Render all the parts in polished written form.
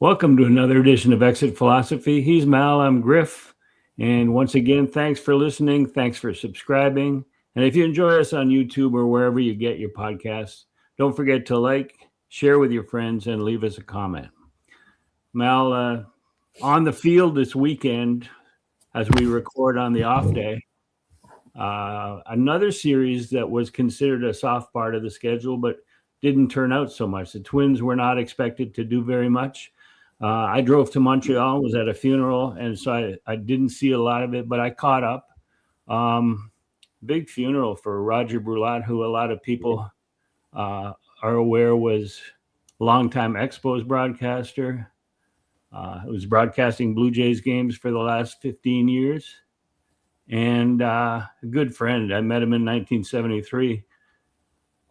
Welcome to another edition of Exit Philosophy. He's Mal, I'm Griff. And once again, thanks for listening. Thanks for subscribing. And if you enjoy us on YouTube or wherever you get your podcasts, don't forget to like, share with your friends, and leave us a comment. Mal, on the field this weekend, as we record on the off day, another series that was considered a soft part of the schedule, but didn't turn out so much. The Twins were not expected to do very much. I drove to Montreal, was at a funeral, and so I didn't see a lot of it, but I caught up. Big funeral for Roger Brulat, who a lot of people are aware was a longtime Expos broadcaster. Was broadcasting Blue Jays games for the last 15 years. And a good friend. I met him in 1973.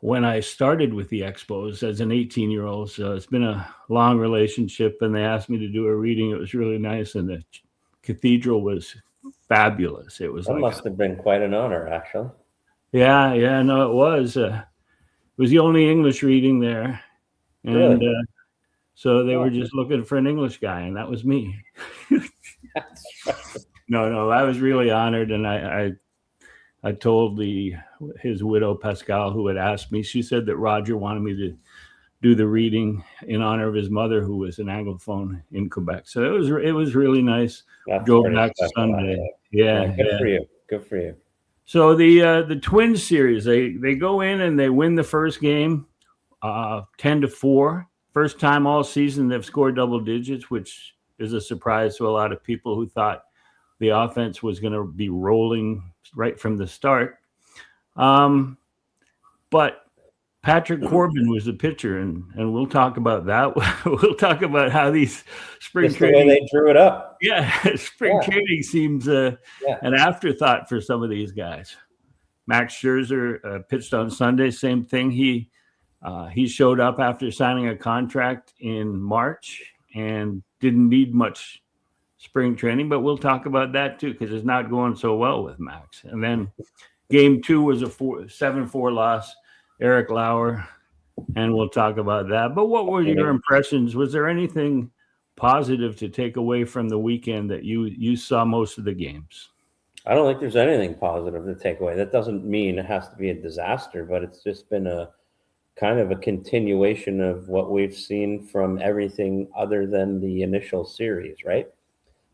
When I started with the Expos as an 18-year-old. So it's been a long relationship, and they asked me to do a reading. It was really nice, and the cathedral was fabulous. It was must have been quite an honor, actually. Yeah, no, it was. It was the only English reading there, and really? So they were just looking for an English guy, and that was me. No, I was really honored, and I told his widow, Pascal, who had asked me, she said that Roger wanted me to do the reading in honor of his mother, who was an Anglophone in Quebec. So it was really nice. Drove back Sunday. Yeah. Good for you. So the Twins series, they go in and they win the first game 10-4. First time all season they've scored double digits, which is a surprise to a lot of people who thought the offense was going to be rolling right from the start. But Patrick Corbin was the pitcher, and we'll talk about that. We'll talk about how these spring training, the way they drew it up. Yeah, training seems an afterthought for some of these guys. Max Scherzer pitched on Sunday, same thing. He showed up after signing a contract in March and didn't need much spring training, but we'll talk about that too, because it's not going so well with Max. And then game 2 was a 7-4 loss, Eric Lauer, and we'll talk about that. But what were your impressions? Was there anything positive to take away from the weekend that you saw most of the games? I don't think there's anything positive to take away. That doesn't mean it has to be a disaster, but it's just been a kind of a continuation of what we've seen from everything other than the initial series, right?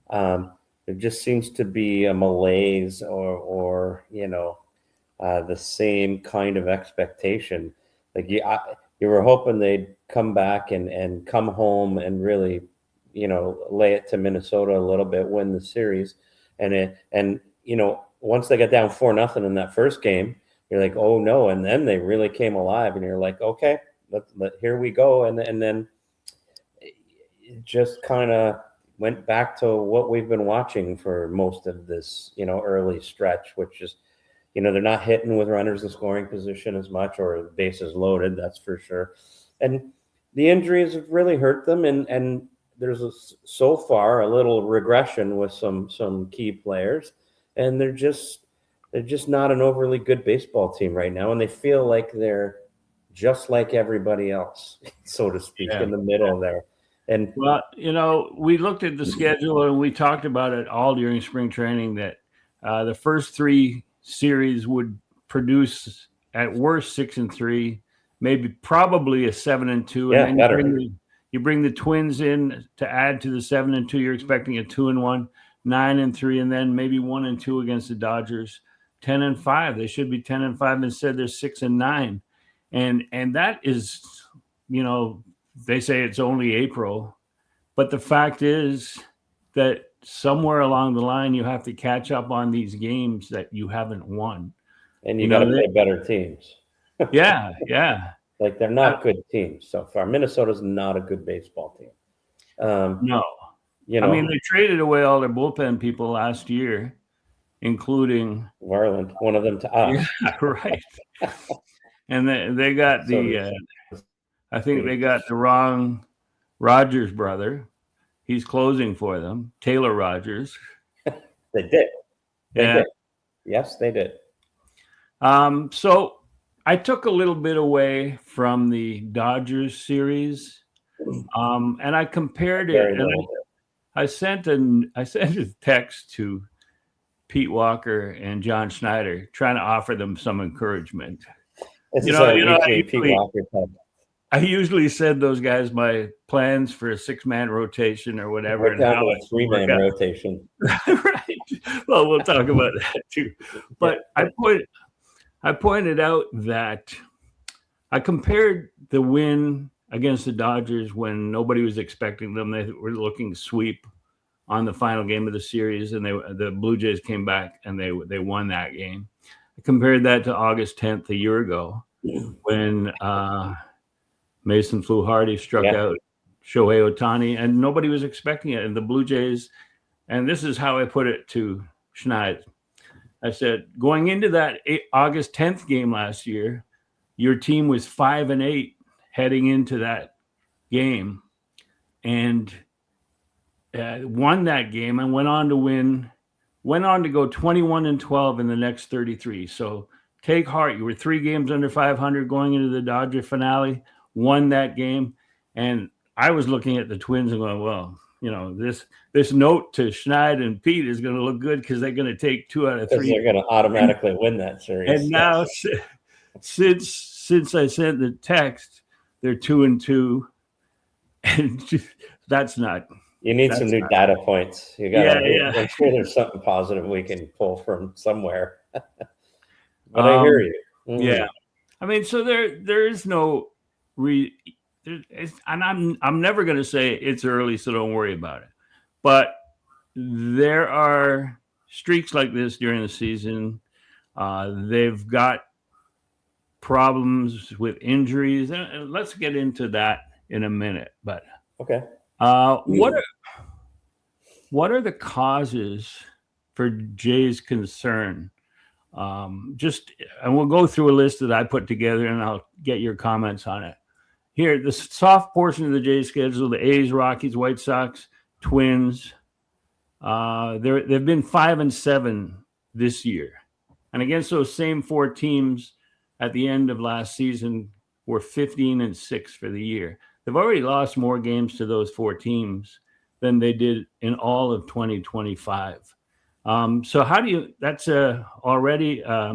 There just seems to be a malaise or the same kind of expectation. Like you were hoping they'd come back and come home and really, lay it to Minnesota a little bit, win the series. And once they got down 4-0 in that first game, you're like, oh no. And then they really came alive and you're like, okay, here we go. And then it just kind of went back to what we've been watching for most of this, early stretch, which is, they're not hitting with runners in scoring position as much, or bases loaded, that's for sure. And the injuries have really hurt them. And there's so far a little regression with some key players, and they're just not an overly good baseball team right now. And they feel like they're just like everybody else, so to speak, in the middle there. And well, we looked at the schedule and we talked about it all during spring training that the first 3 series would produce at worst 6-3, probably a 7-2. Yeah, and then you bring the Twins in to add to the 7-2. You're expecting a 2-1, 9-3, and then maybe 1-2 against the Dodgers. 10-5. They should be 10-5. Instead, they're 6-9, and that is, they say it's only April, but the fact is that somewhere along the line, you have to catch up on these games that you haven't won. And you got to play better teams. Yeah. Like they're not good teams so far. Minnesota's not a good baseball team. No. They traded away all their bullpen people last year, including Varland, one of them to us. Yeah, right. And they got I think they got the wrong Rogers brother. He's closing for them, Taylor Rogers. They did. They did. Yes, they did. So I took a little bit away from the Dodgers series And I compared Very it, and little. I sent a text to Pete Walker and John Schneider, trying to offer them some encouragement. This is a weekly Pete Walker type. I usually send those guys my plans for a 6-man rotation or whatever. We're down to a 3-man rotation. Right. Well, we'll talk about that too. But I pointed out that I compared the win against the Dodgers when nobody was expecting them. They were looking sweep on the final game of the series, and the Blue Jays came back and they won that game. I compared that to August 10th a year ago when Mason Fluharty struck out Shohei Ohtani, and nobody was expecting it. And the Blue Jays, and this is how I put it to Schneider. I said, going into that August 10th game last year, your team was 5-8 heading into that game, and won that game and went on to go 21-12 in the next 33. So take heart. You were 3 games under 500 going into the Dodger finale, won that game. And I was looking at the Twins and going, well, this note to Schneider and Pete is going to look good because they're going to take 2 out of 3. They're going to automatically win that series. And now, since I sent the text, they're 2-2, and that's not. You need some new data points. You got to. I'm sure there's something positive we can pull from somewhere. But I hear you. Mm-hmm. Yeah, I mean, so there is no and I'm never going to say it's early, so don't worry about it. But there are streaks like this during the season. They've got problems with injuries, and let's get into that in a minute. But okay, what are the causes for Jay's concern? And we'll go through a list that I put together, and I'll get your comments on it. Here, the soft portion of the Jays schedule: the A's, Rockies, White Sox, Twins. They've been 5-7 this year, and against those same 4 teams at the end of last season were 15-6 for the year. They've already lost more games to those 4 teams than they did in all of 2025. So how do you? That's already a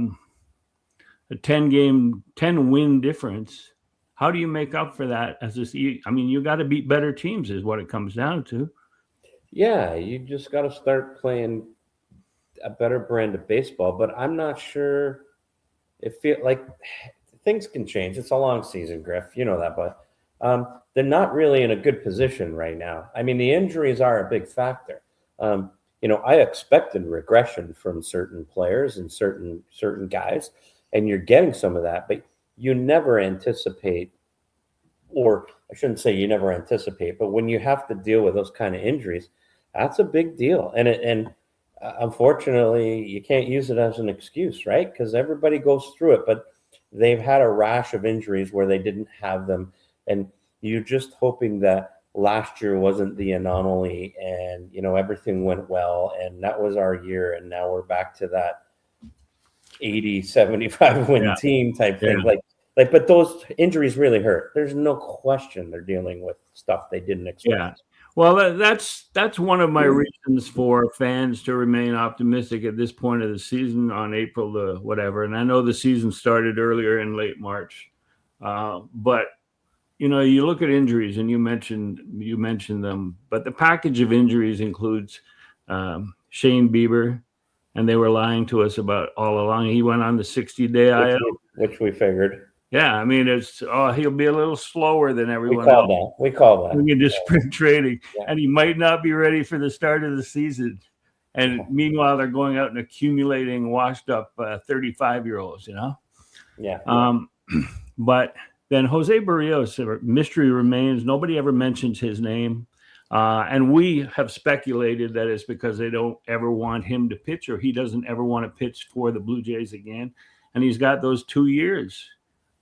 10-win difference. How do you make up for that? You got to beat better teams, is what it comes down to. Yeah, you just got to start playing a better brand of baseball. But I'm not sure. It feels like things can change. It's a long season, Griff. You know that, but they're not really in a good position right now. I mean, the injuries are a big factor. I expected regression from certain players and certain guys, and you're getting some of that, but you never anticipate, or I shouldn't say you never anticipate, but when you have to deal with those kind of injuries, that's a big deal. And unfortunately, you can't use it as an excuse, right? Because everybody goes through it, but they've had a rash of injuries where they didn't have them. And you're just hoping that last year wasn't the anomaly and, everything went well and that was our year. And now we're back to that 80, 75 win team type thing. But those injuries really hurt. There's no question they're dealing with stuff they didn't expect. Yeah. Well, that's one of my reasons for fans to remain optimistic at this point of the season on April the whatever. And I know the season started earlier in late March, but you look at injuries, and you mentioned them, but the package of injuries includes Shane Bieber, and they were lying to us about all along. He went on the 60-day IL, which we figured. Yeah, I mean, he'll be a little slower than everyone else. We call that. We can do spring training, and he might not be ready for the start of the season. And meanwhile, they're going out and accumulating washed-up 35-year-olds, Yeah. But then Jose Barrios, mystery remains. Nobody ever mentions his name. And we have speculated that it's because they don't ever want him to pitch, or he doesn't ever want to pitch for the Blue Jays again. And he's got those 2 years.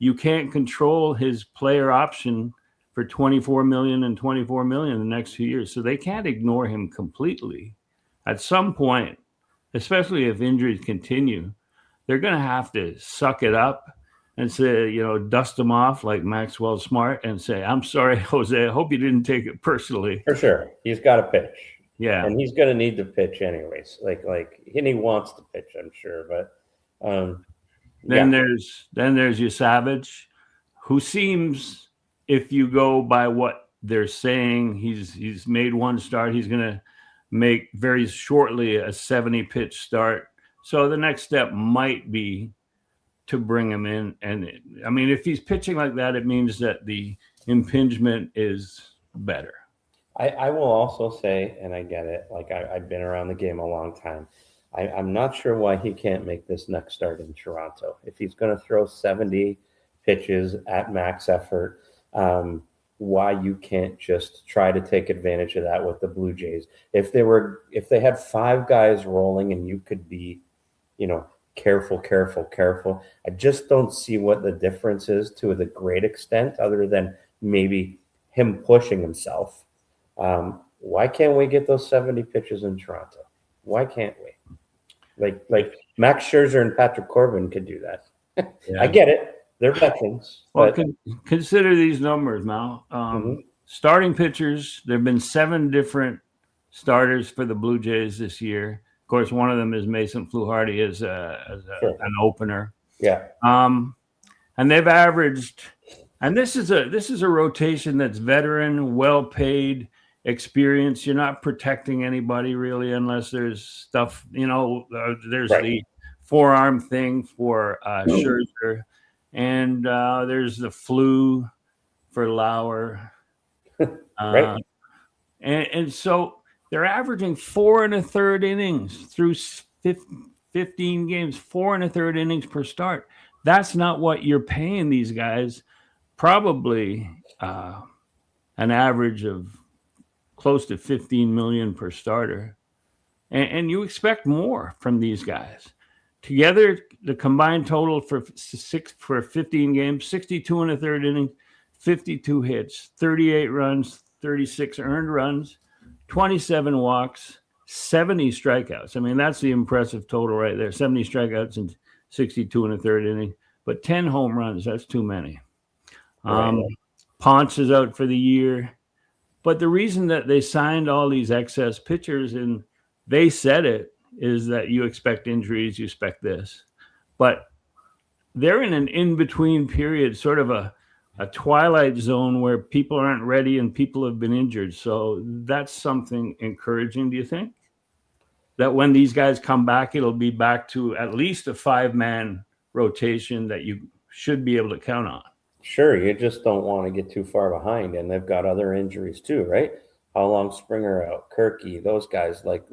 You can't control his player option for $24 million and $24 million in the next 2 years. So they can't ignore him completely. At some point, especially if injuries continue, they're going to have to suck it up and say, dust them off like Maxwell Smart and say, I'm sorry, Jose, I hope you didn't take it personally. For sure. He's got to pitch. Yeah. And he's going to need to pitch anyways. And he wants to pitch, I'm sure. But then there's your Savage, who seems, if you go by what they're saying, he's made one start. He's going to make very shortly a 70-pitch start. So the next step might be to bring him in. And if he's pitching like that, it means that the impingement is better. I will also say, and I get it, I've been around the game a long time. I'm not sure why he can't make this next start in Toronto. If he's going to throw 70 pitches at max effort, why you can't just try to take advantage of that with the Blue Jays. If they had 5 guys rolling and you could be, careful. I just don't see what the difference is to the great extent other than maybe him pushing himself. Why can't we get those 70 pitches in Toronto? Why can't we? Like Max Scherzer and Patrick Corbin could do that. Yeah. I get it. They're veterans. Well, consider these numbers now. Starting pitchers, there have been 7 different starters for the Blue Jays this year. Of course, one of them is Mason Fluharty as an opener. Yeah. And they've averaged, and this is a rotation that's veteran, well paid, experienced. You're not protecting anybody really unless there's stuff. There's right. The forearm thing for Scherzer, and there's the flu for Lauer. Right. And so they're averaging 4 1/3 innings through 15 games, 4 1/3 innings per start. That's not what you're paying these guys. Probably an average of close to $15 million per starter. And you expect more from these guys. Together, the combined total for 15 games, 62 1/3 innings, 52 hits, 38 runs, 36 earned runs, 27 walks, 70 strikeouts. That's the impressive total right there. 70 strikeouts and 62 1/3 innings, but 10 home runs, that's too many. Ponce is out for the year. But the reason that they signed all these excess pitchers, and they said it, is that you expect injuries, you expect this. But they're in an in-between period, sort of a twilight zone where people aren't ready and people have been injured. So that's something encouraging, do you think? That when these guys come back, it'll be back to at least a 5-man rotation that you should be able to count on. Sure, you just don't want to get too far behind, and they've got other injuries too, right? How long Springer out, Kirky, those guys, like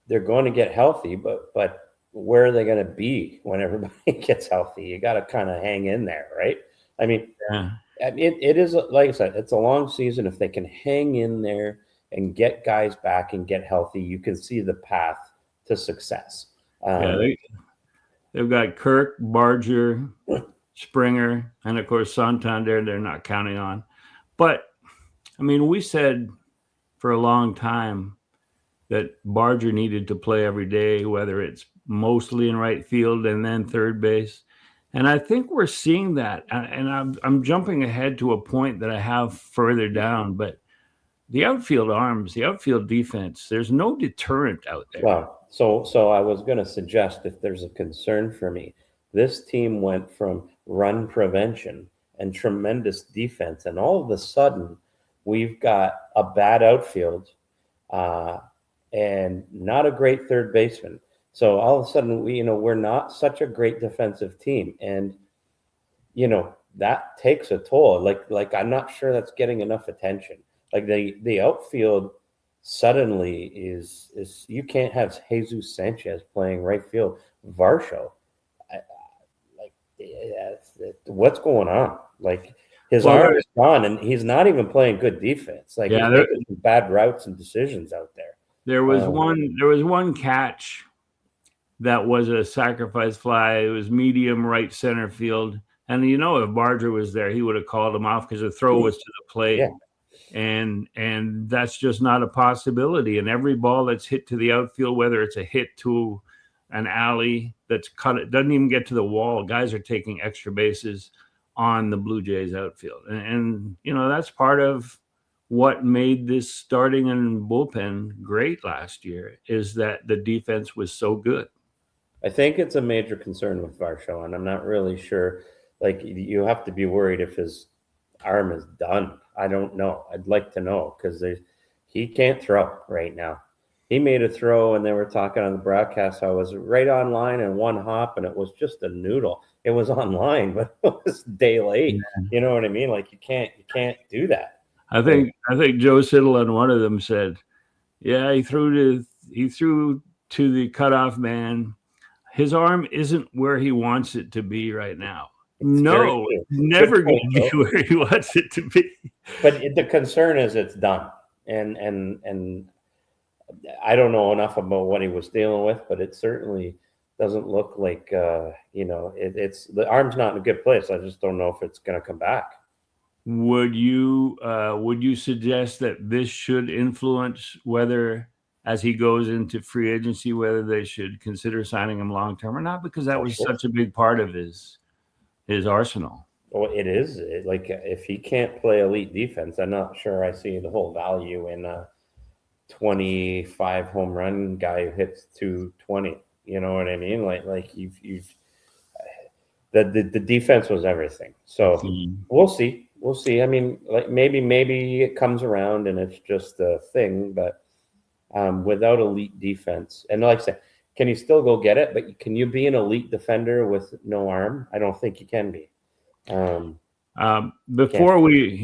they're going to get healthy, but where are they going to be when everybody gets healthy? You got to kind of hang in there, right? It is, like I said, it's a long season. If they can hang in there and get guys back and get healthy, you can see the path to success. They've got Kirk, Barger, Springer, and of course Santander they're not counting on. But we said for a long time that Barger needed to play every day, whether it's mostly in right field and then third base. And I think we're seeing that. And I'm jumping ahead to a point that I have further down, but the outfield arms, the outfield defense, there's no deterrent out there. Well, so I was going to suggest, if there's a concern for me, this team went from run prevention and tremendous defense, and all of a sudden we've got a bad outfield and not a great third baseman. So all of a sudden we're not such a great defensive team, and that takes a toll. Like I'm not sure that's getting enough attention. Like the outfield suddenly is you can't have Jesus Sanchez playing right field. Varsho, what's going on? Like his arm is gone, and he's not even playing good defense. Like he's making some bad routes and decisions out there. There was one catch that was a sacrifice fly. It was medium right center field, and if Barger was there, he would have called him off because the throw was to the plate. Yeah. And that's just not a possibility. And every ball that's hit to the outfield, whether it's a hit to an alley that's cut. It doesn't even get to the wall. Guys are taking extra bases on the Blue Jays outfield. And that's part of what made this starting and bullpen great last year, is that the defense was so good. I think it's a major concern with Varsho, and I'm not really sure. Like, you have to be worried if his arm is done. I don't know. I'd like to know, because he can't throw right now. He made a throw, and they were talking on the broadcast how it was right on line and one hop, and it was just a noodle. It was online, but it was day late. Yeah. You know what I mean? Like, you can't do that. I think Joe Siddle on one of them said, "Yeah, he threw to the cutoff man. His arm isn't where he wants it to be right now." No, it's never going to be where he wants it to be. But the concern is it's done, and I don't know enough about what he was dealing with, but it certainly doesn't look like it's the arm's not in a good place. I just don't know if it's going to come back. Would you suggest that this should influence whether, as he goes into free agency, whether they should consider signing him long term or not? Because that was such a big part of his arsenal. Well, it is. Like, if he can't play elite defense, I'm not sure I see the whole value in a 25 home run guy who hits 220. You know what I mean? Like the defense was everything. So we'll see. We'll see. I mean, like, maybe it comes around and it's just a thing, but without elite defense, and like I said, can you still go get it? But can you be an elite defender with no arm? I don't think you can be. Before we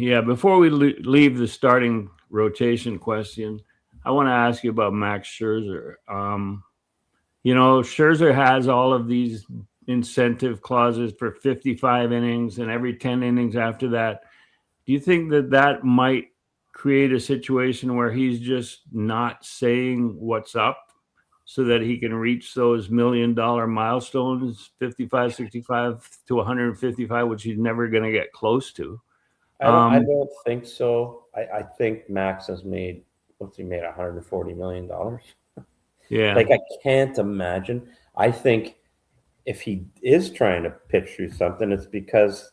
leave the starting rotation question, I want to ask you about Max Scherzer. Scherzer has all of these incentive clauses for 55 innings, and every 10 innings after that. Do you think that might create a situation where he's just not saying what's up so that he can reach those $1 million milestones, 55, 65 to 155, which he's never going to get close to? I don't think so. I think Max has made, what's he made, $140 million? Yeah. Like, I can't imagine. I think if he is trying to pitch through something, it's because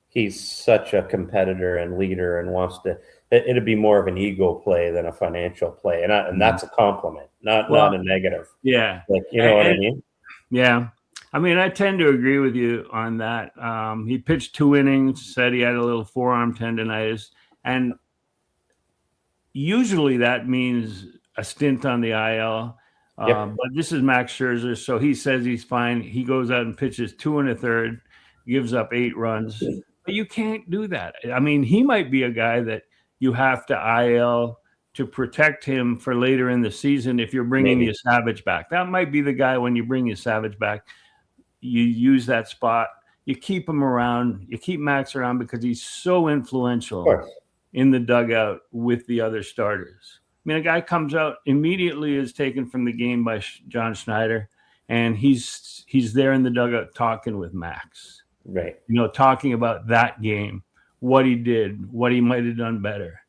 he's such a competitor and leader and wants to. It'd be more of an ego play than a financial play, and that's a compliment, not a negative. Yeah, like, you know what I mean. Yeah, I mean, I tend to agree with you on that. He pitched 2 innings, said he had a little forearm tendonitis, and usually that means a stint on the IL. But this is Max Scherzer, so he says he's fine. He goes out and pitches 2 1/3, gives up 8 runs. But you can't do that. I mean, he might be a guy that you have to IL to protect him for later in the season if you're bringing your Savage back. That might be the guy when you bring your Savage back. You use that spot. You keep him around. You keep Max around because he's so influential in the dugout with the other starters. I mean, a guy comes out, immediately is taken from the game by John Schneider, and he's there in the dugout talking with Max. Right. Talking about that game, what he did, what he might have done better.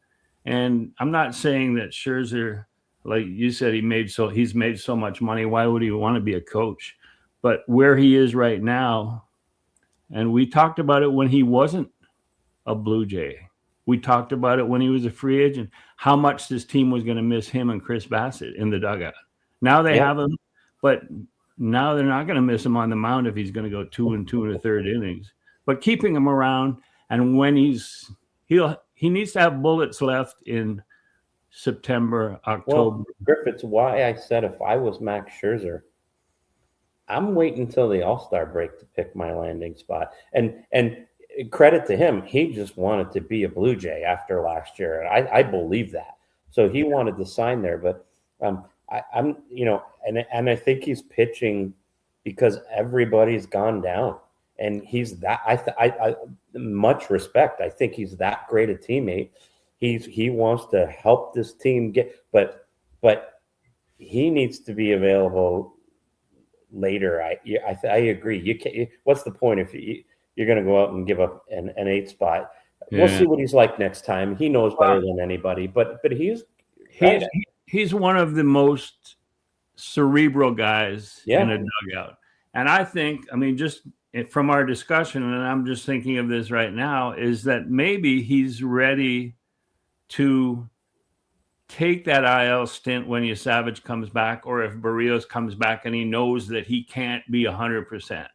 And I'm not saying that Scherzer, like you said, he's made so much money. Why would he want to be a coach? But where he is right now, and we talked about it when he wasn't a Blue Jay. We talked about it when he was a free agent, how much this team was going to miss him and Chris Bassett in the dugout. Now they have him, but now they're not going to miss him on the mound if he's going to go 2 2 1/3 innings. But keeping him around, and when he needs to have bullets left in September, October. Well, Griff, it's why I said if I was Max Scherzer, I'm waiting until the All-Star break to pick my landing spot. And credit to him, he just wanted to be a Blue Jay after last year. I believe that. So he wanted to sign there, but I'm I think he's pitching because everybody's gone down, and he's that. I much respect. I think he's that great a teammate. He wants to help this team get, but he needs to be available later. I agree. You can't. What's the point if you're going to go out and give up an 8 spot? Yeah. We'll see what he's like next time. He knows better than anybody, but he's one of the most cerebral guys Yeah. in a dugout. And I think, I mean, just from our discussion, and I'm just thinking of this right now, is that maybe he's ready to take that IL stint when Savage comes back, or if Barrios comes back and he knows that he can't be 100%.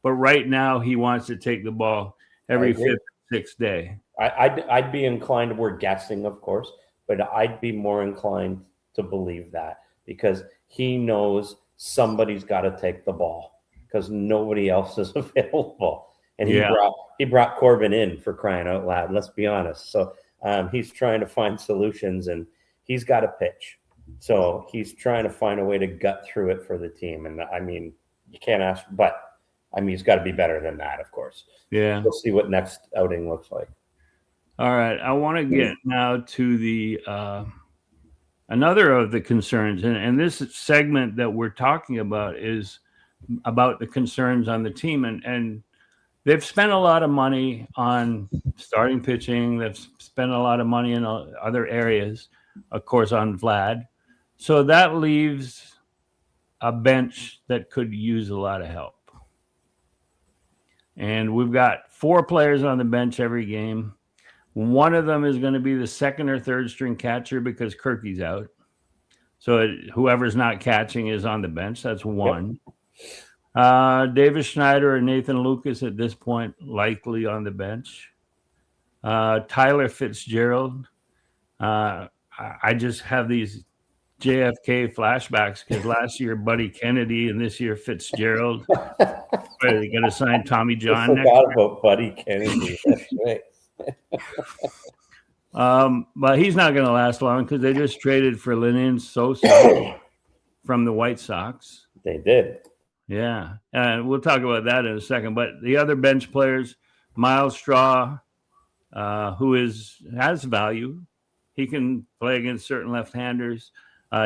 But right now he wants to take the ball every fifth, sixth day. I'd be inclined, we're guessing, of course, but I'd be more inclined to believe that because he knows somebody's got to take the ball because nobody else is available. And he brought Corbin in, for crying out loud. Let's be honest. So he's trying to find solutions, and he's got to pitch. So he's trying to find a way to gut through it for the team. And I mean, you can't ask, but I mean, he's got to be better than that, of course. Yeah. We'll see what next outing looks like. All right. I want to get now to the another of the concerns. And this segment that we're talking about is about the concerns on the team. And they've spent a lot of money on starting pitching. They've spent a lot of money in other areas, of course, on Vlad. So that leaves a bench that could use a lot of help. And we've got 4 players on the bench every game. One of them is going to be the second or third string catcher because Kirky's out. So whoever's not catching is on the bench. That's one. Yep. David Schneider or Nathan Lucas at this point likely on the bench. Tyler Fitzgerald. I just have these JFK flashbacks because last year Buddy Kennedy and this year Fitzgerald. They're going to sign Tommy John. I forgot about Buddy Kennedy. That's right. But he's not going to last long because they just traded for Lenin Sosa from the White Sox. They did. Yeah. And we'll talk about that in a second. But the other bench players, Miles Straw, who has value. He can play against certain left-handers.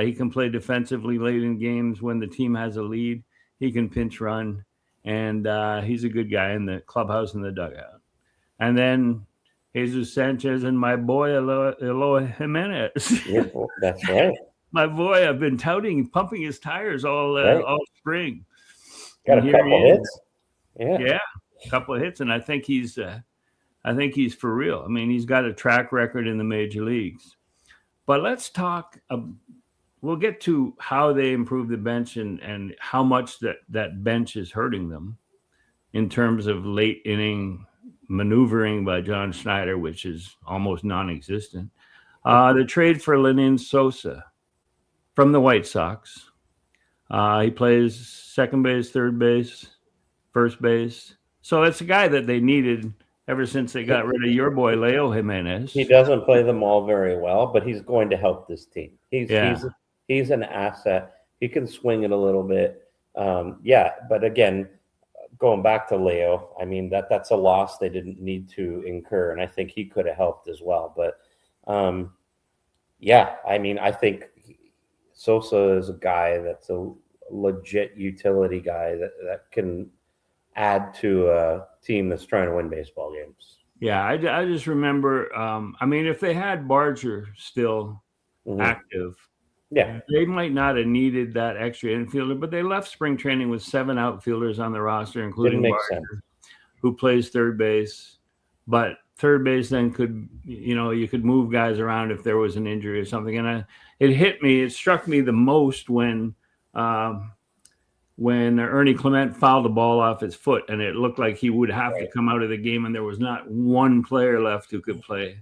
He can play defensively late in games when the team has a lead. He can pinch run. And he's a good guy in the clubhouse and the dugout. And then Jesus Sanchez and my boy, Eloy Jimenez. Yeah, that's right. My boy, I've been pumping his tires all spring. Got a couple hits. Yeah, a couple of hits. And I think he's for real. I mean, he's got a track record in the major leagues. But let's talk. We'll get to how they improve the bench and how much that bench is hurting them in terms of late inning maneuvering by John Schneider, which is almost non-existent. The trade for Lenin Sosa from the White Sox. He plays second base, third base, first base. So it's a guy that they needed ever since they got rid of your boy, Leo Jimenez. He doesn't play them all very well, but he's going to help this team. He's an asset. He can swing it a little bit. But again, going back to Leo, I mean, that's a loss they didn't need to incur, and I think he could have helped as well. But, I mean, I think Sosa is a guy that's a legit utility guy that can add to a team that's trying to win baseball games. Yeah, I just remember, I mean, if they had Barger still active, they might not have needed that extra infielder, but they left spring training with 7 outfielders on the roster, including Barger, who plays third base. But third base then could, you could move guys around if there was an injury or something. And it struck me the most when Ernie Clement fouled the ball off his foot, and it looked like he would have to come out of the game, and there was not one player left who could play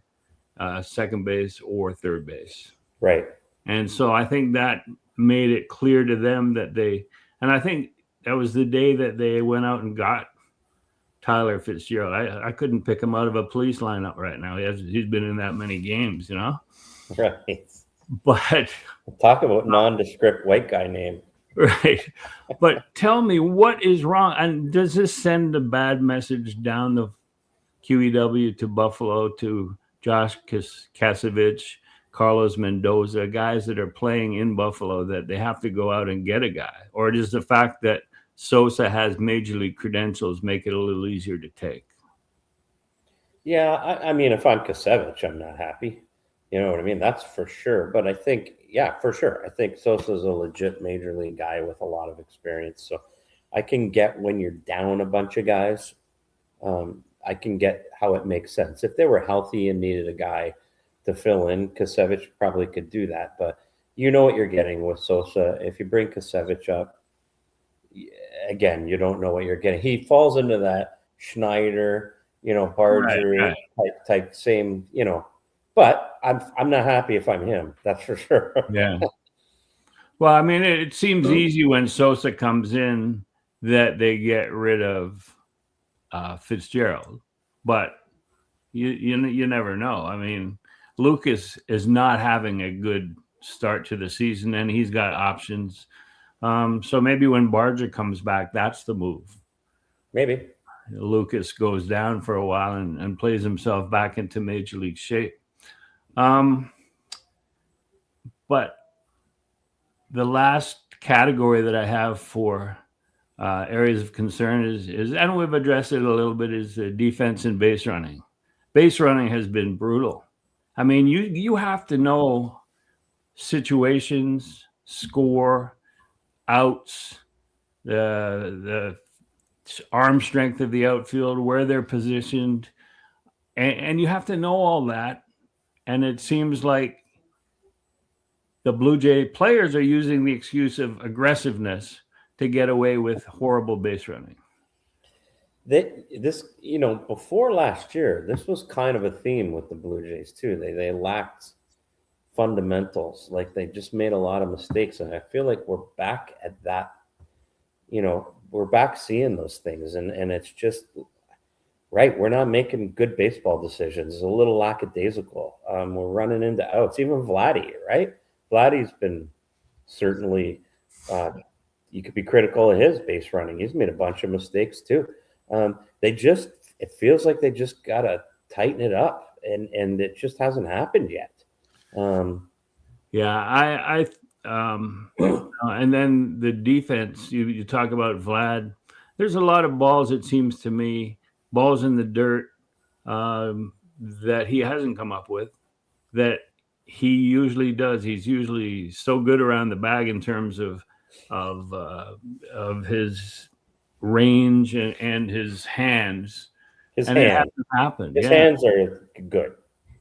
second base or third base. Right. And so I think that made it clear to them that and I think that was the day that they went out and got Tyler Fitzgerald. I couldn't pick him out of a police lineup right now. He's been in that many games, Right. But talk about nondescript white guy name. Right. But tell me, what is wrong? And does this send a bad message down the QEW to Buffalo, to Josh Kasevich, Carlos Mendoza, guys that are playing in Buffalo, that they have to go out and get a guy? Or does the fact that Sosa has major league credentials make it a little easier to take? Yeah, I mean, if I'm Kasevich, I'm not happy. You know what I mean? That's for sure. But I think, yeah, for sure. I think Sosa's a legit major league guy with a lot of experience. So I can get when you're down a bunch of guys. I can get how it makes sense. If they were healthy and needed a guy to fill in, Kasevich probably could do that. But you know what you're getting with Sosa. If you bring Kasevich up, again, you don't know what you're getting. He falls into that Schneider, Bargery type same, But I'm not happy if I'm him. That's for sure. Yeah. Well, I mean, it seems easy when Sosa comes in that they get rid of Fitzgerald, but you never know. I mean, Lucas is not having a good start to the season, and he's got options. So maybe when Barger comes back, that's the move. Maybe Lucas goes down for a while and plays himself back into major league shape. But the last category that I have for areas of concern is, and we've addressed it a little bit, is defense and base running. Base running has been brutal. I mean, you have to know situations, score, outs, the arm strength of the outfield, where they're positioned, and you have to know all that. And it seems like the Blue Jay players are using the excuse of aggressiveness to get away with horrible base running. Before last year, this was kind of a theme with the Blue Jays too. They lacked fundamentals. Like, they just made a lot of mistakes, and I feel like we're back at that. We're back seeing those things, and it's just right. We're not making good baseball decisions. It's a little lackadaisical. We're running into outs. Even Vladdy, right? Vladdy's been certainly. You could be critical of his base running. He's made a bunch of mistakes too. It feels like they just gotta tighten it up, and it just hasn't happened yet. And then the defense, you talk about Vlad. There's a lot of balls, it seems to me, balls in the dirt that he hasn't come up with, that he usually does. He's usually so good around the bag in terms of his range and his hands. It hasn't happened. His hands are good.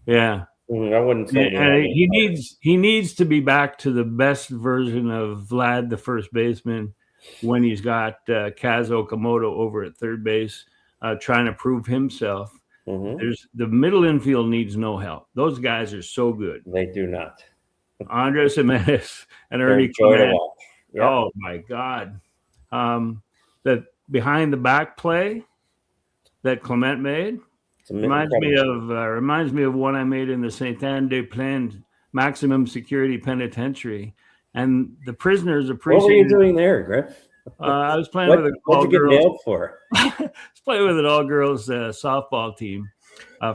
Yeah. I wouldn't say he needs to be back to the best version of Vlad, the first baseman, when he's got Kaz Okamoto over at third base, trying to prove himself. There's the middle infield needs no help. Those guys are so good. They do not. Andres Jimenez and Ernie Clement. Yep. Oh my God. That behind the back play that Clement made reminds me of one I made in the Saint-Anne-des-Plaines maximum security penitentiary. And the prisoners appreciate. What were you doing there, Griff? I was playing with what'd you get nailed for? I was playing with an all-girls softball team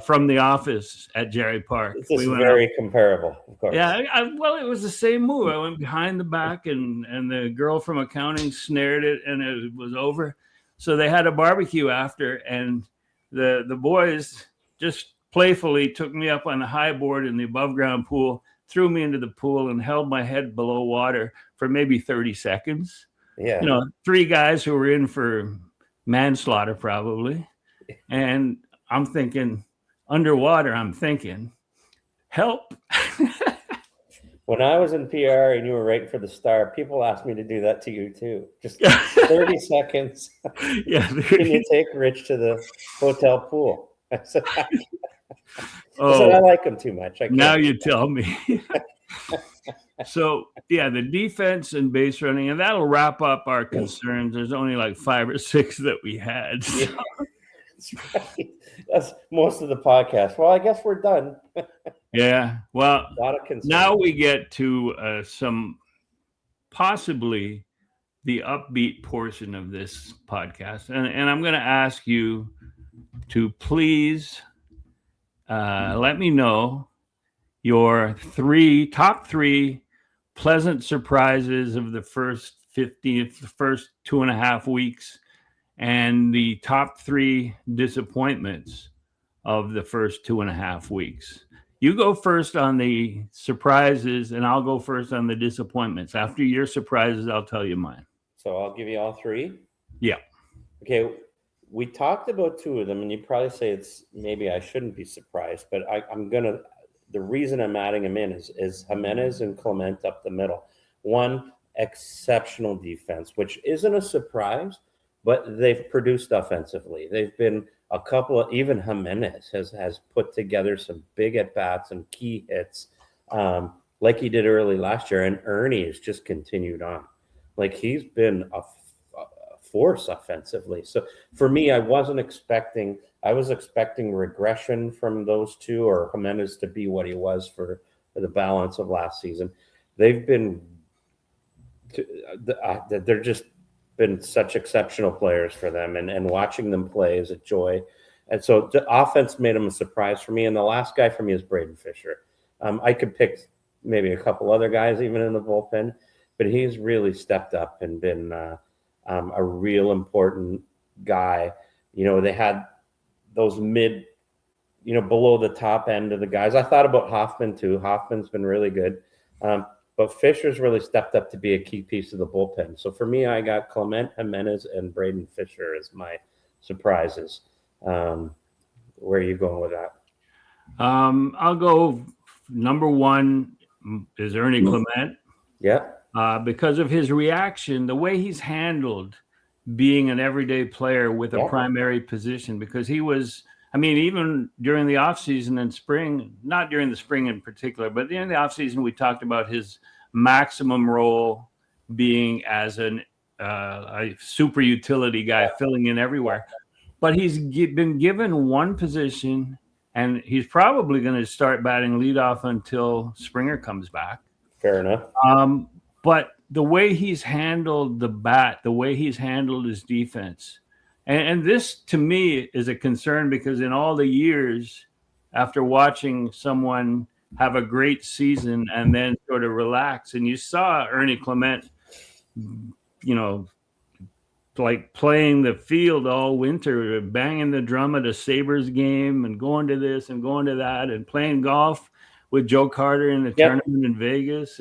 from the office at Jerry Park. This is very comparable, of course. Yeah, well, it was the same move. I went behind the back, and the girl from accounting snared it, and it was over. So they had a barbecue after, and the boys just playfully took me up on the high board in the above-ground pool, threw me into the pool, and held my head below water for maybe 30 seconds. Yeah. 3 guys who were in for manslaughter probably. And I'm thinking, underwater, help. When I was in PR and you were writing for the Star, people asked me to do that to you too. Just 30 seconds. Yeah. Can you take Rich to the hotel pool? I said, I like him too much. Now you tell me. So, yeah, the defense and base running, and that'll wrap up our concerns. There's only like 5 or 6 that we had. So. Yeah, that's right. That's most of the podcast. Well, I guess we're done. Yeah. Well, a lot of concerns. Now we get to some possibly the upbeat portion of this podcast. And I'm going to ask you to please let me know your top three pleasant surprises of the first 2.5 weeks, and the top 3 disappointments of the first 2.5 weeks. You go first on the surprises, and I'll go first on the disappointments. After your surprises, I'll tell you mine. So I'll give you all three. Yeah. Okay. We talked about two of them, and you probably say it's maybe I shouldn't be surprised, but I'm gonna. The reason I'm adding them in is Jimenez and Clement up the middle. One, exceptional defense, which isn't a surprise, but they've produced offensively. They've been a couple of, even Jimenez has put together some big at bats and key hits, like he did early last year, and Ernie has just continued on. Like he's been a force offensively. So for me, I was expecting regression from those two, or Jimenez to be what he was for the balance of last season. They've been, they're just been such exceptional players for them, and watching them play is a joy. And so the offense made them a surprise for me. And the last guy for me is Braden Fisher. I could pick maybe a couple other guys even in the bullpen, but he's really stepped up and been a real important guy. They had those mid, below the top end of the guys. I thought about Hoffman too. Hoffman's been really good. But Fisher's really stepped up to be a key piece of the bullpen. So for me, I got Clement, Jimenez, and Braden Fisher as my surprises. Where are you going with that? I'll go number one is Ernie Clement. Yeah. Because of his reaction, the way he's handled being an everyday player with a primary position, because he was, even during the offseason and spring, not during the spring in particular, but during the offseason, we talked about his maximum role being as a super utility guy filling in everywhere. But he's been given one position, and he's probably going to start batting leadoff until Springer comes back. Fair enough. But the way he's handled the bat, the way he's handled his defense, and this to me is a concern, because in all the years after watching someone have a great season and then sort of relax, and you saw Ernie Clement, like playing the field all winter, banging the drum at a Sabres game and going to this and going to that and playing golf with Joe Carter in the tournament in Vegas.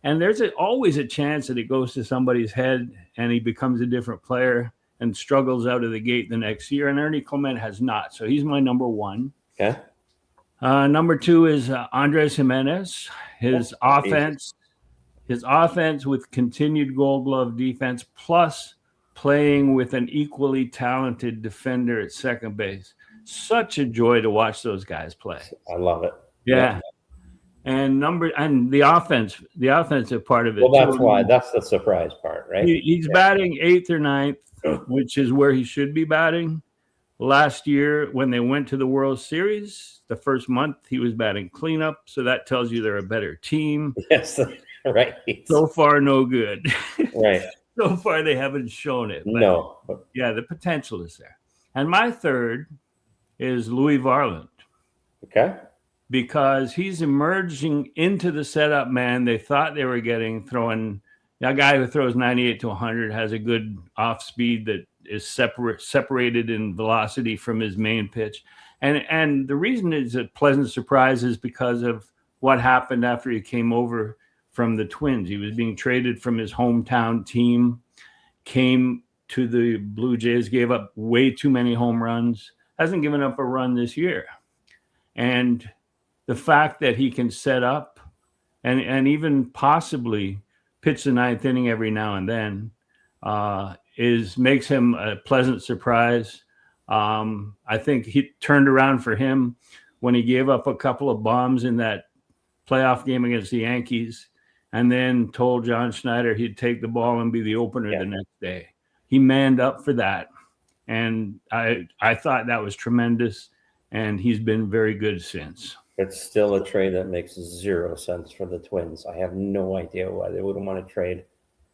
And there's always a chance that it goes to somebody's head and he becomes a different player and struggles out of the gate the next year. And Ernie Clement has not. So he's my number one. Okay. Number two is Andres Jimenez. His offense with continued Gold Glove defense, plus playing with an equally talented defender at second base. Such a joy to watch those guys play. I love it. Yeah. And the offensive part of it. Well, that's the surprise part, right? He's batting 8th or 9th, which is where he should be batting. Last year, when they went to the World Series, the first month he was batting cleanup. So that tells you they're a better team. Yes, right. So far, no good. Right. So far, they haven't shown it. But no. Yeah, the potential is there. And my third is Louis Varland. Okay. Because he's emerging into the setup man they thought they were getting, throwing a guy who throws 98 to 100, has a good off speed that is separated in velocity from his main pitch. And the reason it's a pleasant surprise is because of what happened after he came over from the Twins. He was being traded from his hometown team, came to the Blue Jays, gave up way too many home runs, hasn't given up a run this year. And the fact that he can set up and even possibly pitch the ninth inning every now and then makes him a pleasant surprise. I think he turned around for him when he gave up a couple of bombs in that playoff game against the Yankees, and then told John Schneider he'd take the ball and be the opener the next day. He manned up for that, and I thought that was tremendous, and he's been very good since. It's still a trade that makes zero sense for the Twins. I have no idea why they wouldn't want to trade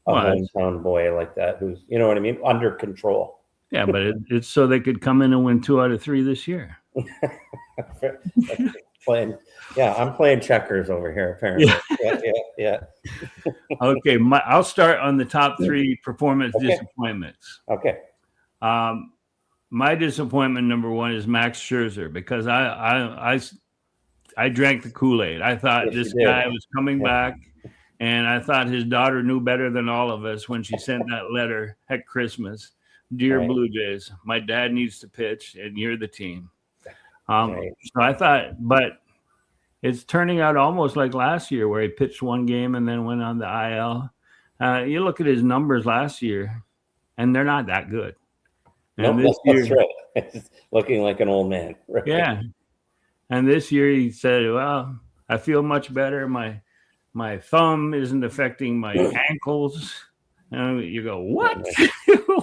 a hometown boy like that, who's, you know what I mean, under control. Yeah, but it's so they could come in and win 2 out of 3 this year. I'm playing checkers over here, apparently. Yeah. Okay, I'll start on the top 3 performance disappointments. Okay. My disappointment number 1 is Max Scherzer, because I I drank the Kool-Aid. I thought Yes, this you did. guy was coming back, and I thought his daughter knew better than all of us when she sent that letter at Christmas. Dear Right. Blue Jays, my dad needs to pitch, and you're the team. Right. So I thought, but it's turning out almost like last year where he pitched one game and then went on the IL. You look at his numbers last year, and they're not that good. And Nope, that's right. It's looking like an old man. Right. Yeah. And this year he said, well, I feel much better. My thumb isn't affecting my ankles. And you go, what?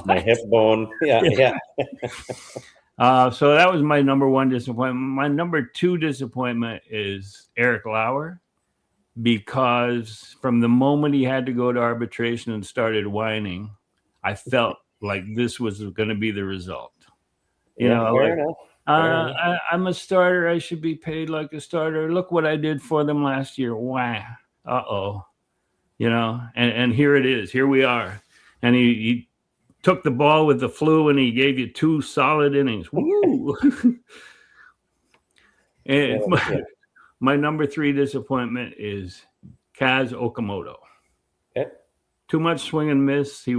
My hip bone. Yeah. So that was my number one disappointment. My number two disappointment is Eric Lauer, because from the moment he had to go to arbitration and started whining, I felt like this was going to be the result. Fair enough. I'm a starter. I should be paid like a starter. Look what I did for them last year. Wow. Uh-oh. And here it is. Here we are. And he took the ball with the flu and he gave you 2 solid innings. Woo! And my number 3 disappointment is Kaz Okamoto. Okay. Too much swing and miss. He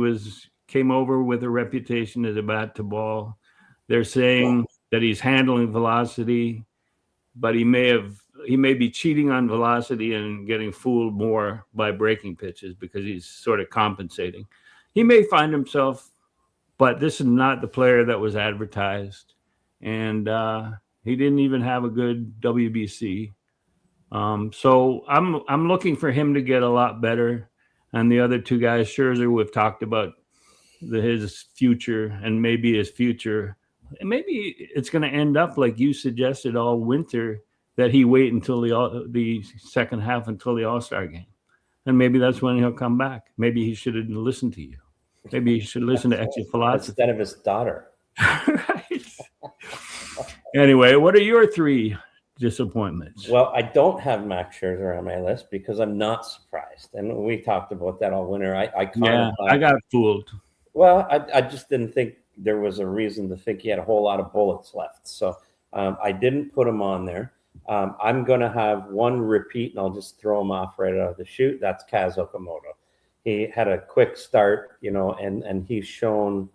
came over with a reputation as a bat to ball. They're saying that he's handling velocity, but he may be cheating on velocity and getting fooled more by breaking pitches because he's sort of compensating. He may find himself, but this is not the player that was advertised. And he didn't even have a good WBC. So I'm looking for him to get a lot better. And the other 2 guys, Scherzer, we've talked about his future and maybe his future. And maybe it's going to end up like you suggested all winter, that he wait until the second half until the All-Star game. And maybe that's when he'll come back. Maybe he should have listened to you. Maybe he should listen to extra philosophy. Instead of his daughter. Right. Anyway, what are your 3 disappointments? Well, I don't have Max Scherzer on my list because I'm not surprised. And we talked about that all winter. I got fooled. Well, I just didn't think there was a reason to think he had a whole lot of bullets left. So I didn't put him on there. I'm going to have one repeat, and I'll just throw him off right out of the chute. That's Kaz Okamoto. He had a quick start, and he's shown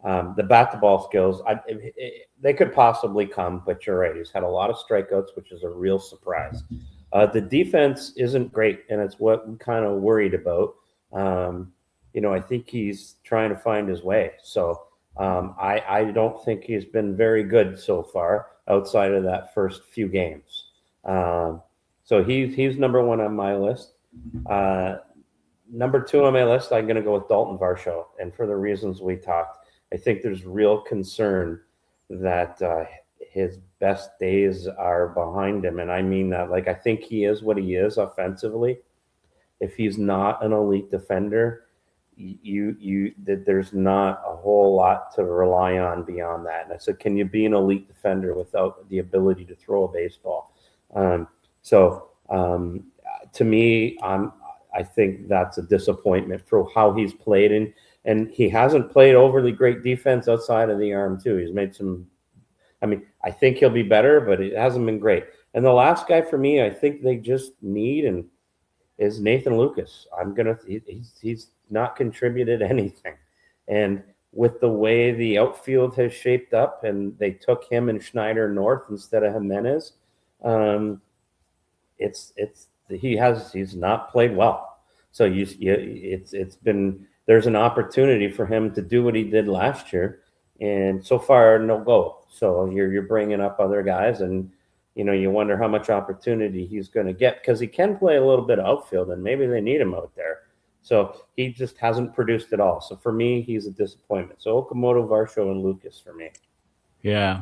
the bat-to-ball skills. They could possibly come, but you're right. He's had a lot of strikeouts, which is a real surprise. The defense isn't great, and it's what I'm kind of worried about. I think he's trying to find his way. So I don't think he's been very good so far outside of that first few games. So he's number 1 on my list. Number 2 on my list, I'm going to go with Dalton Varsho. And for the reasons we talked, I think there's real concern that his best days are behind him. And I mean that, I think he is what he is offensively. If he's not an elite defender, there's not a whole lot to rely on beyond that. And I said, can you be an elite defender without the ability to throw a baseball? To me, I think that's a disappointment for how he's played. And he hasn't played overly great defense outside of the arm too. He's made some, I think he'll be better, but it hasn't been great. And the last guy for me, I think they just need is Nathan Lucas. He's not contributed anything. And with the way the outfield has shaped up and they took him and Schneider north instead of Jimenez, he's not played well. So there's an opportunity for him to do what he did last year, and so far no go. So you're bringing up other guys, and you wonder how much opportunity he's going to get, because he can play a little bit of outfield, and maybe they need him out there. So he just hasn't produced at all. So for me, he's a disappointment. So Okamoto, Varsho, and Lucas for me. Yeah.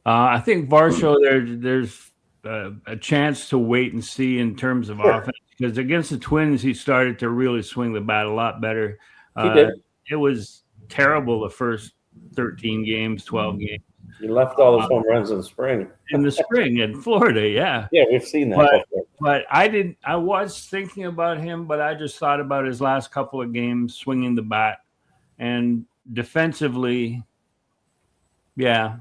I think Varsho, there's a chance to wait and see in terms of offense, because against the Twins, he started to really swing the bat a lot better. He did. It was terrible the first 13 games, 12 games. He left all his home runs in the spring. In the spring in Florida, yeah. Yeah, we've seen that before. But I was thinking about him, but I just thought about his last couple of games swinging the bat. And defensively, yeah.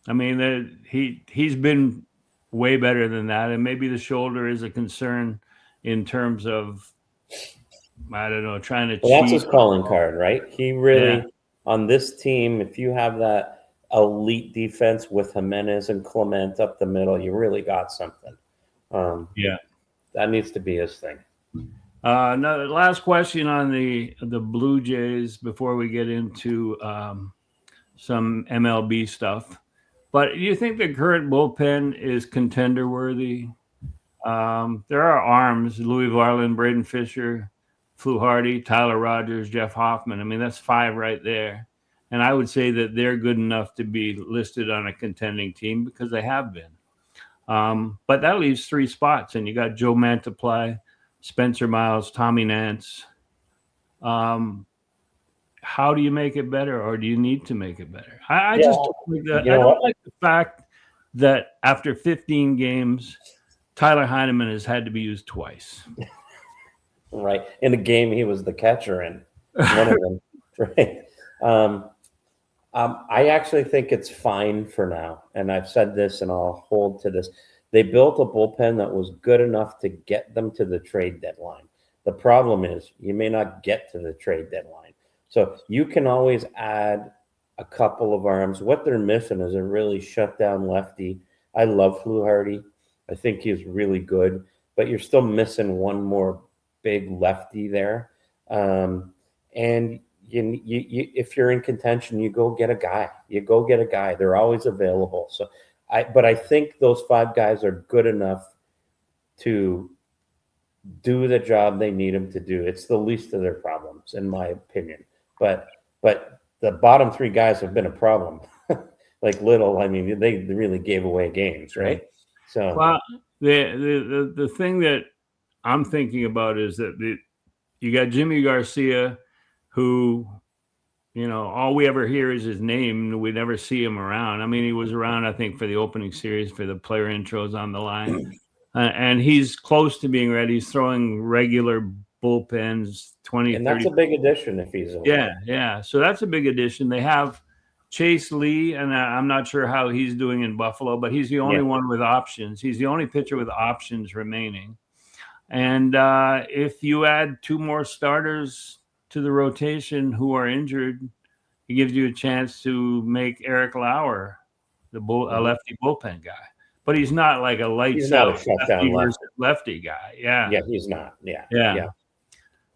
He's been way better than that. And maybe the shoulder is a concern in terms of, I don't know, trying to Well, that's cheat. his calling card, right? He really, on this team, if you have that elite defense with Jimenez and Clement up the middle, you really got something. That needs to be his thing. Now, last question on the Blue Jays before we get into some MLB stuff. But do you think the current bullpen is contender worthy? There are arms: Louis Varland, Braden Fisher, Fluharty, Tyler Rogers, Jeff Hoffman. I mean, that's 5 right there. And I would say that they're good enough to be listed on a contending team because they have been. But that leaves 3 spots, and you got Joe Mantiply, Spencer Miles, Tommy Nance. How do you make it better, or do you need to make it better? I just don't like that. I don't like the fact that after 15 games, Tyler Heineman has had to be used twice. Right. In a game he was the catcher in. One of them. Right. I actually think it's fine for now. And I've said this and I'll hold to this. They built a bullpen that was good enough to get them to the trade deadline. The problem is you may not get to the trade deadline. So you can always add a couple of arms. What they're missing is a really shut down lefty. I love Fluharty. I think he's really good, but you're still missing one more big lefty there. And if you're in contention, you go get a guy. They're always available. So but I think those 5 guys are good enough to do the job they need them to do. It's the least of their problems, in my opinion. But the bottom 3 guys have been a problem. Like Little, I mean, they really gave away games, right? So, well, the thing that I'm thinking about is that you got Jimmy Garcia, who, you know, all we ever hear is his name, and we never see him around. I mean, he was around, I think, for the opening series for the player intros on the line, and he's close to being ready. He's throwing regular bullpens, 20, and 30. That's a big addition if he's okay. Yeah. So that's a big addition. They have Chase Lee, and I'm not sure how he's doing in Buffalo, but he's the only one with options. He's the only pitcher with options remaining. And if you add 2 more starters to the rotation who are injured, it gives you a chance to make Eric Lauer a lefty bullpen guy. But he's not like a lights out lefty versus lefty guy. Yeah. Yeah, he's not. Yeah.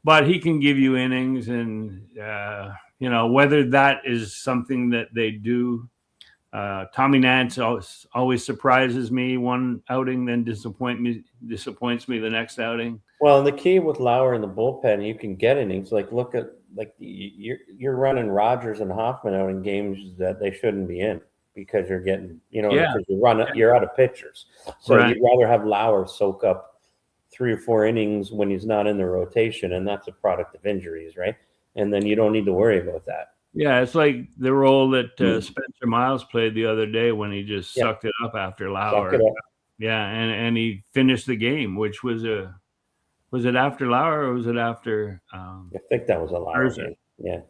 But he can give you innings, and you know, whether that is something that they do. Tommy Nance always surprises me one outing, then disappoints me the next outing. Well, the key with Lauer in the bullpen, you can get innings. Like look at you're running Rogers and Hoffman out in games that they shouldn't be in because you're getting because you're out of pitchers. So you'd rather have Lauer soak up 3 or 4 innings when he's not in the rotation, and that's a product of injuries, right? And then you don't need to worry about that. Yeah, it's like the role that Spencer Miles played the other day when he just sucked it up after Lauer. Yeah, and he finished the game, which was it after Lauer or was it after? I think that was a Lauer game. Yeah.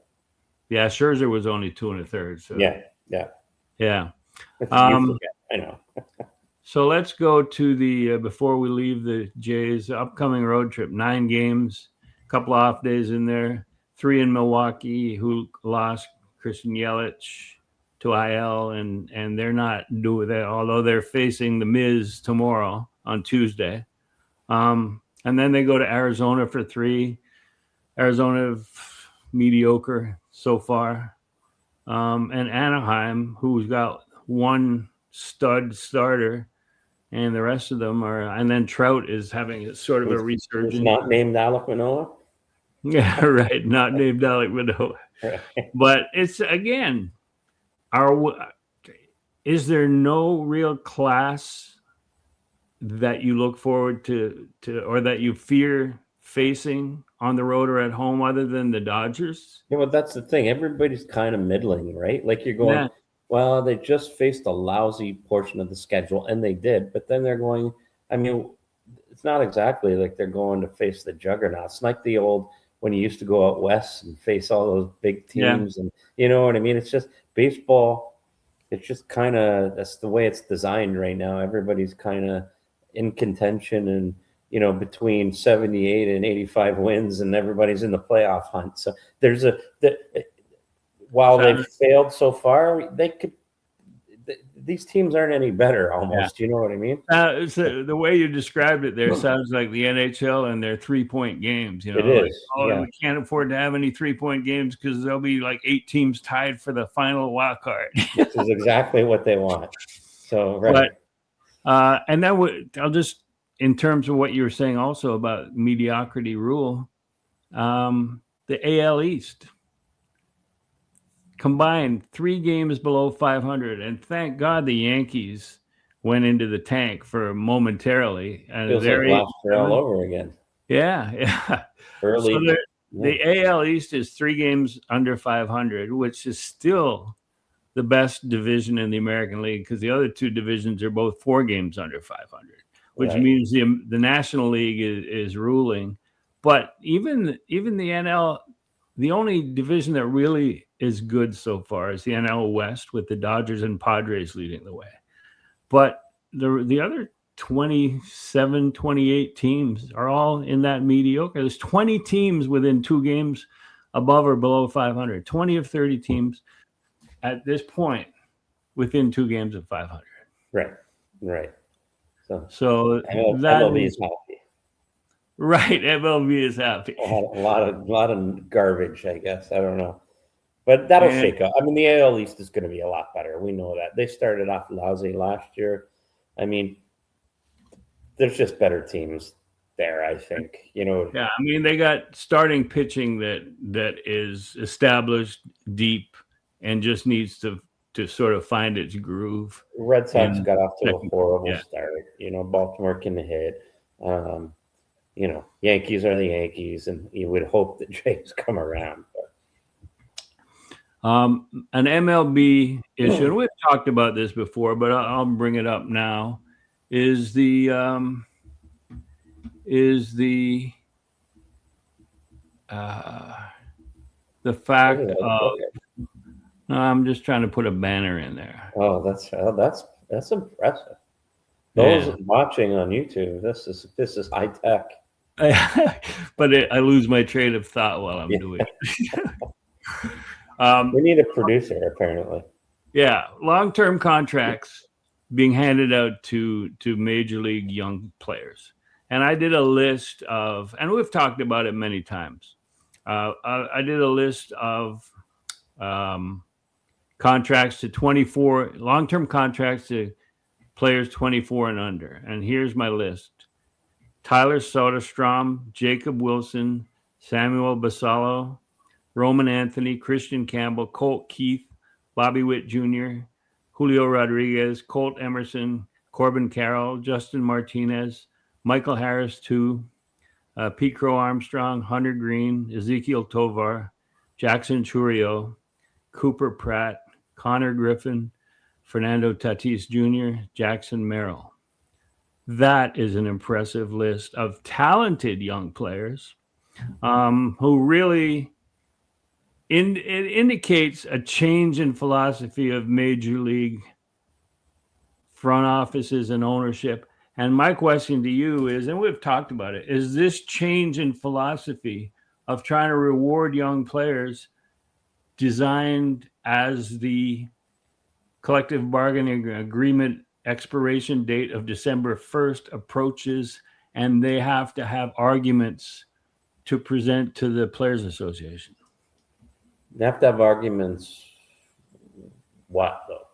Scherzer was only 2 1/3. So yeah. I know. So let's go to the before we leave the Jays, upcoming road trip. 9 games, a couple off days in there. 3 in Milwaukee, who lost Christian Yelich to IL, and they're not doing that, although they're facing the Miz tomorrow on Tuesday. And then they go to Arizona for 3. Arizona mediocre so far. And Anaheim, who's got 1 stud starter, and the rest of them are. And then Trout is having a sort of a resurgence. Not named Alek Manoah. Yeah, right. Not named Alek Manoah. Right. But it's again, is there no real class that you look forward to or that you fear facing on the road or at home other than the Dodgers? Yeah, well, that's the thing. Everybody's kind of middling, right? Like you're going, well, they just faced a lousy portion of the schedule, and they did. But then they're going, I mean, it's not exactly like they're going to face the juggernaut. It's like the old when you used to go out west and face all those big teams, and you know what I mean? It's just baseball it's just kind of, that's the way it's designed right now. Everybody's kind of in contention and, between 78 and 85 wins, and everybody's in the playoff hunt. So while they've failed so far, these teams aren't any better almost. Yeah. You know what I mean? The way you described it there sounds like the NHL and their 3-point games. It is. We can't afford to have any 3-point games because there'll be like 8 teams tied for the final wild card. This is exactly what they want. So, right. But, and then I'll just, in terms of what you were saying also about mediocrity rule, the AL East combined 3 games below 500, and thank God the Yankees went into the tank for momentarily. And feels like last year all over again. Yeah. Early. So the AL East is 3 games under 500, which is still the best division in the American League because the other 2 divisions are both 4 games under 500, which means the National League is ruling. But even the NL, the only division that really is good so far is the NL West, with the Dodgers and Padres leading the way. But the other 27, 28 teams are all in that mediocre. There's 20 teams within 2 games above or below 500. 20 of 30 teams at this point within 2 games of 500. Right. So MLB is happy. Right, MLB is happy. A lot of garbage, I guess. I don't know, but that'll shake up. I mean, the AL East is going to be a lot better. We know that. They started off lousy last year. I mean, there's just better teams there, I think. Yeah, I mean, they got starting pitching that is established, deep, and just needs to sort of find its groove. Red Sox got off to a horrible start. Baltimore can hit. Yankees are the Yankees, and you would hope that Jays come around. An MLB issue, and we've talked about this before, but I'll bring it up now, is the fact of, I'm just trying to put a banner in there. Oh, that's impressive. Those watching on YouTube, this is high tech. But I lose my train of thought while I'm doing it. We need a producer, apparently. Yeah, long-term contracts being handed out to major league young players, and I did a list of, and we've talked about it many times. I did a list of contracts to 24 long-term contracts to players 24 and under, and here's my list: Tyler Soderstrom, Jacob Wilson, Samuel Basallo, Roman Anthony, Christian Campbell, Colt Keith, Bobby Witt Jr., Julio Rodriguez, Colt Emerson, Corbin Carroll, Justin Martinez, Michael Harris II, Pete Crow Armstrong, Hunter Green, Ezekiel Tovar, Jackson Churio, Cooper Pratt, Konnor Griffin, Fernando Tatis Jr., Jackson Merrill. That is an impressive list of talented young players who really it indicates a change in philosophy of major league front offices and ownership. And my question to you is, and we've talked about it, is this change in philosophy of trying to reward young players designed as the collective bargaining agreement expiration date of December 1st approaches, and they have to have arguments to present to the Players Association? They have to have arguments. What, though?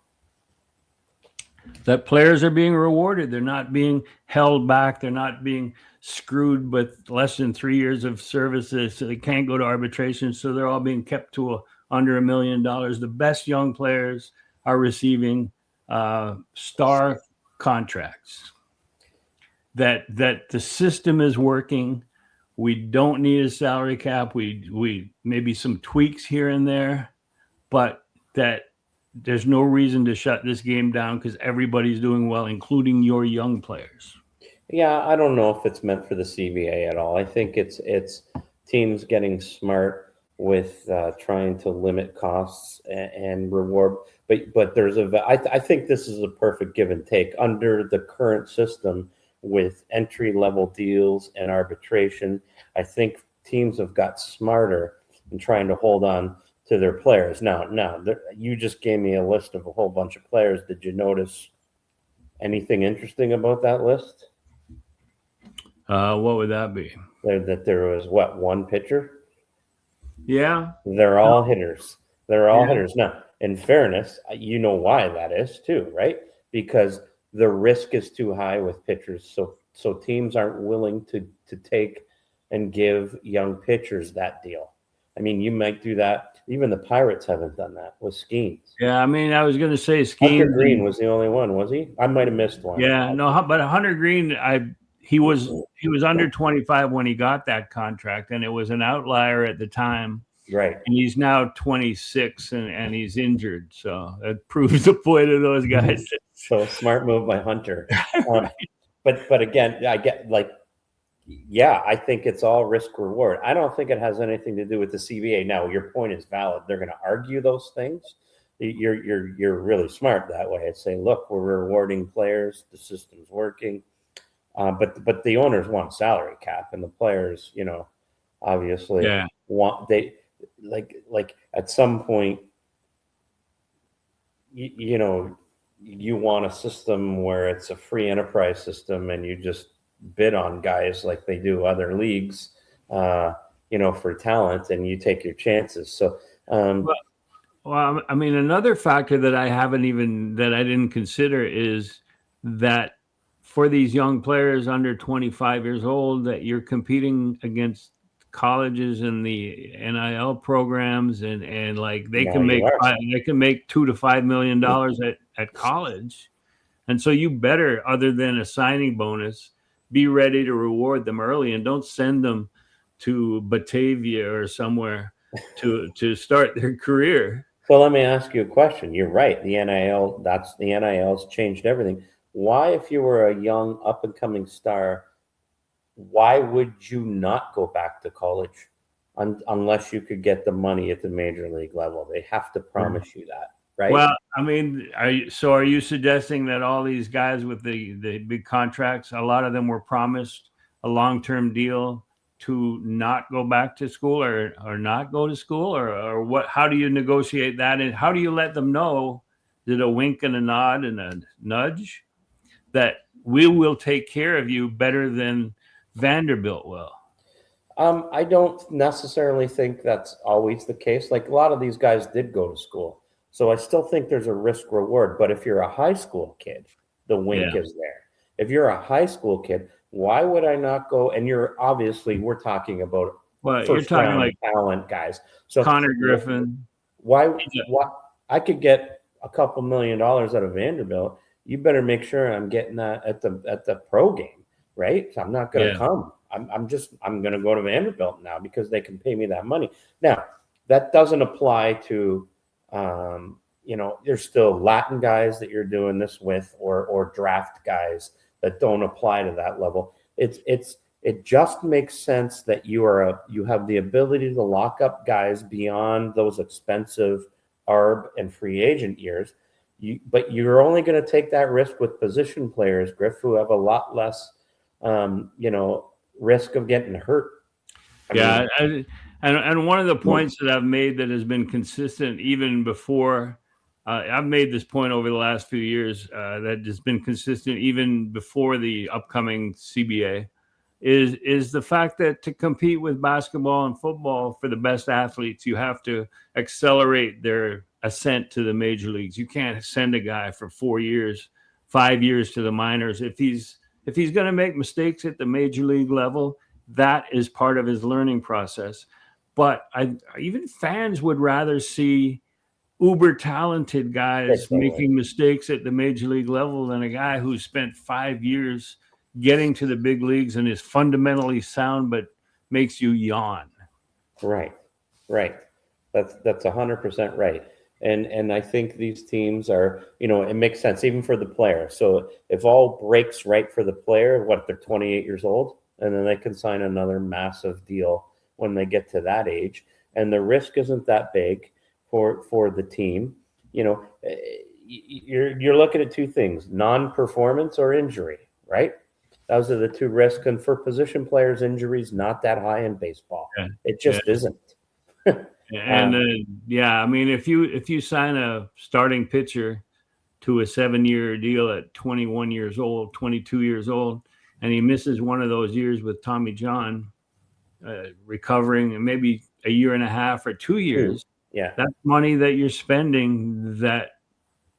That players are being rewarded. They're not being held back. They're not being screwed with less than 3 years of services, so they can't go to arbitration. So they're all being kept to under $1 million. The best young players are receiving star contracts. That the system is working. We don't need a salary cap. We maybe some tweaks here and there, but that there's no reason to shut this game down because everybody's doing well, including your young players. Yeah, I don't know if it's meant for the CBA at all. I think it's teams getting smart with trying to limit costs and reward. But there's I think this is a perfect give and take under the current system with entry level deals and arbitration. I think teams have got smarter in trying to hold on to their players. Now, you just gave me a list of a whole bunch of players. Did you notice anything interesting about that list? What would that be? That there was one pitcher? Yeah. They're all hitters. They're all hitters. Now, in fairness, you know why that is too, right? Because the risk is too high with pitchers. So teams aren't willing to take and give young pitchers that deal. I mean, you might do that. Even the Pirates haven't done that with Skeens. Yeah, I mean, I was going to say Skeens. Hunter Green was the only one, was he? I might have missed one. Yeah, no, but Hunter Green, he was under 25 when he got that contract, and it was an outlier at the time. Right. And he's now 26 and he's injured. So that proves the point of those guys. So smart move by Hunter. But again, I get I think it's all risk reward. I don't think it has anything to do with the CBA. Now, your point is valid. They're going to argue those things. You're really smart that way. It's saying, look, we're rewarding players. The system's working. But the owners want salary cap, and the players, obviously want like at some point, you want a system where it's a free enterprise system, and you just bid on guys like they do other leagues, for talent, and you take your chances. So, well, I mean, another factor that I didn't consider is that for these young players under 25 years old, that you're competing against colleges and the NIL programs, and like they can make $2 to $5 million at college, and so you better, other than a signing bonus, be ready to reward them early, and don't send them to Batavia or somewhere to start their career. So let me ask you a question. You're right. The NIL's changed everything. Why, if you were a young up and coming star, why would you not go back to college unless you could get the money at the major league level? They have to promise you that, right? Well, I mean, are you suggesting that all these guys with the big contracts, a lot of them were promised a long-term deal to not go back to school or not go to school, or what? How do you negotiate that, and how do you let them know that a wink and a nod and a nudge that we will take care of you better than Vanderbilt will? I don't necessarily think that's always the case. Like, a lot of these guys did go to school. So I still think there's a risk reward. But if you're a high school kid, the wink is there. If you're a high school kid, why would I not go? And we're talking about you're talking like talent guys. So Konnor Griffin. Why I could get a couple $1 million out of Vanderbilt. You better make sure I'm getting that at the pro game, right? So I'm not going to come. I'm going to go to Vanderbilt now because they can pay me that money. Now, that doesn't apply to, there's still Latin guys that you're doing this with, or draft guys that don't apply to that level. It just makes sense that you have the ability to lock up guys beyond those expensive ARB and free agent years. But you're only going to take that risk with position players, Griff, who have a lot less, risk of getting hurt. And one of the points that I've made that has been consistent even before, I've made this point over the last few years that has been consistent even before the upcoming CBA, is the fact that to compete with basketball and football for the best athletes, you have to accelerate their ascent to the major leagues. You can't send a guy for 4 years, 5 years to the minors. If he's going to make mistakes at the major league level, that is part of his learning process. But even fans would rather see uber talented guys making mistakes at the major league level than a guy who spent 5 years getting to the big leagues and is fundamentally sound but makes you yawn. Right. That's 100% right. And I think these teams are, it makes sense even for the player. So if all breaks right for the player, they're 28 years old, and then they can sign another massive deal when they get to that age. and the risk isn't that big for the team. You're looking at two things: non-performance or injury, right? Those are the two risks. And for position players, injuries not that high in baseball. Yeah. It just isn't. And I mean, if you sign a starting pitcher to a 7-year deal at 21 years old, 22 years old, and he misses one of those years with Tommy John, recovering, and maybe a year and a half or 2 years, that's money that you're spending that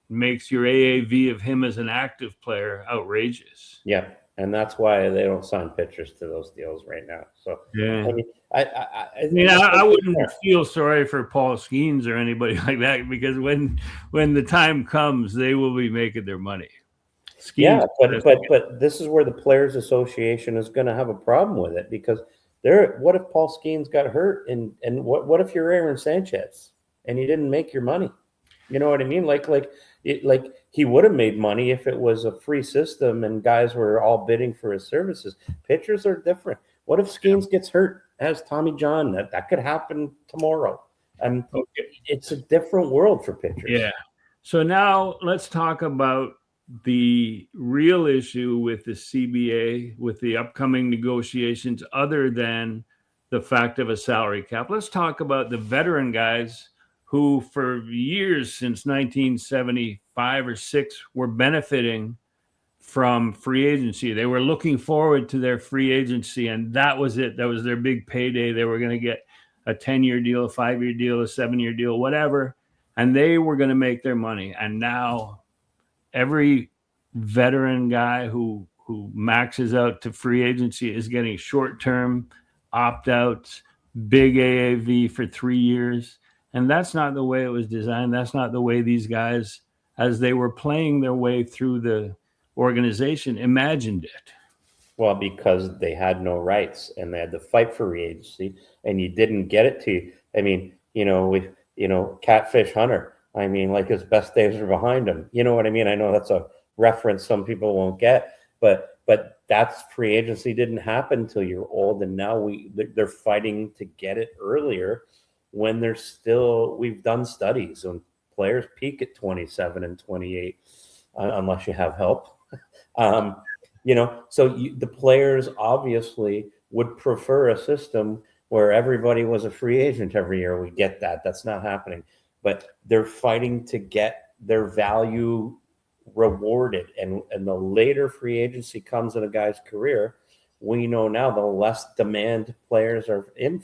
makes your AAV of him as an active player outrageous. Yeah, and that's why they don't sign pitchers to those deals right now. So yeah, I wouldn't feel sorry for Paul Skeens or anybody like that, because when the time comes, they will be making their money. Skeens, but this is where the Players Association is going to have a problem with it, because what if Paul Skeens got hurt, and what if you're Aaron Sanchez and you didn't make your money? You know what I mean? Like he would have made money if it was a free system and guys were all bidding for his services. Pitchers are different. What if Skeens gets hurt as Tommy John? That could happen tomorrow. And it's a different world for pitchers. Yeah. So now let's talk about the real issue with the CBA, with the upcoming negotiations, other than the fact of a salary cap. Let's talk about the veteran guys who for years, since 1975 or 6, were benefiting from free agency. They were looking forward to their free agency, and that was it. That was their big payday. They were going to get a 10-year deal, a 5-year deal, a 7-year deal, whatever, and they were going to make their money. And now every veteran guy who maxes out to free agency is getting short-term opt-outs, big AAV for 3 years. And that's not the way it was designed. That's not the way these guys, as they were playing their way through the organization, imagined it. Well, because they had no rights and they had to fight for free agency, and you didn't get it to. I mean, with Catfish Hunter. I mean, like, his best days are behind him. You know what I mean? I know that's a reference some people won't get, but that's free agency didn't happen until you're old, and now they're fighting to get it earlier. When we've done studies on players peak at 27 and 28, unless you have help. So the players obviously would prefer a system where everybody was a free agent every year. We get that. That's not happening. But they're fighting to get their value rewarded. And the later free agency comes in a guy's career, we know now the less demand players are in.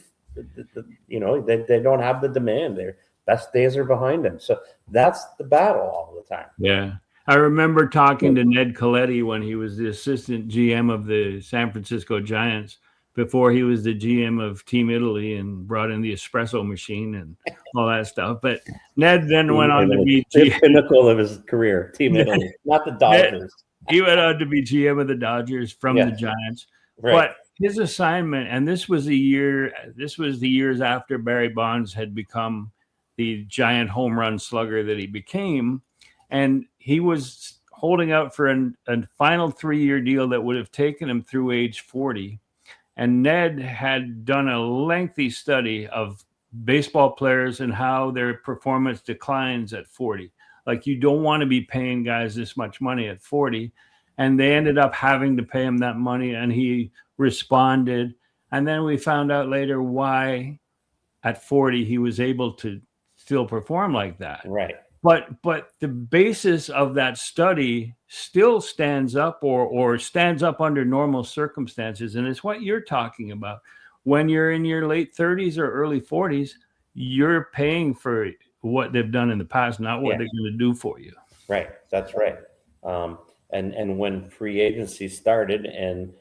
They don't have the demand. Their best days are behind them. So that's the battle all the time. Yeah. I remember talking to Ned Colletti when he was the assistant GM of the San Francisco Giants, before he was the GM of Team Italy and brought in the espresso machine and all that stuff. But Ned then went on to be the pinnacle of his career, Team Italy, not the Dodgers. He went on to be GM of the Dodgers from the Giants. Right. But his assignment, and this was the years after Barry Bonds had become the giant home run slugger that he became, and he was holding out for a final 3-year deal that would have taken him through age 40. And Ned had done a lengthy study of baseball players and how their performance declines at 40. Like, you don't want to be paying guys this much money at 40. And they ended up having to pay him that money, and he responded. And then we found out later why at 40 he was able to still perform like that. Right. But the basis of that study still stands up or stands up under normal circumstances. And it's what you're talking about. When you're in your late 30s or early 40s, you're paying for what they've done in the past, not what they're going to do for you. Right. That's right. And when free agency started and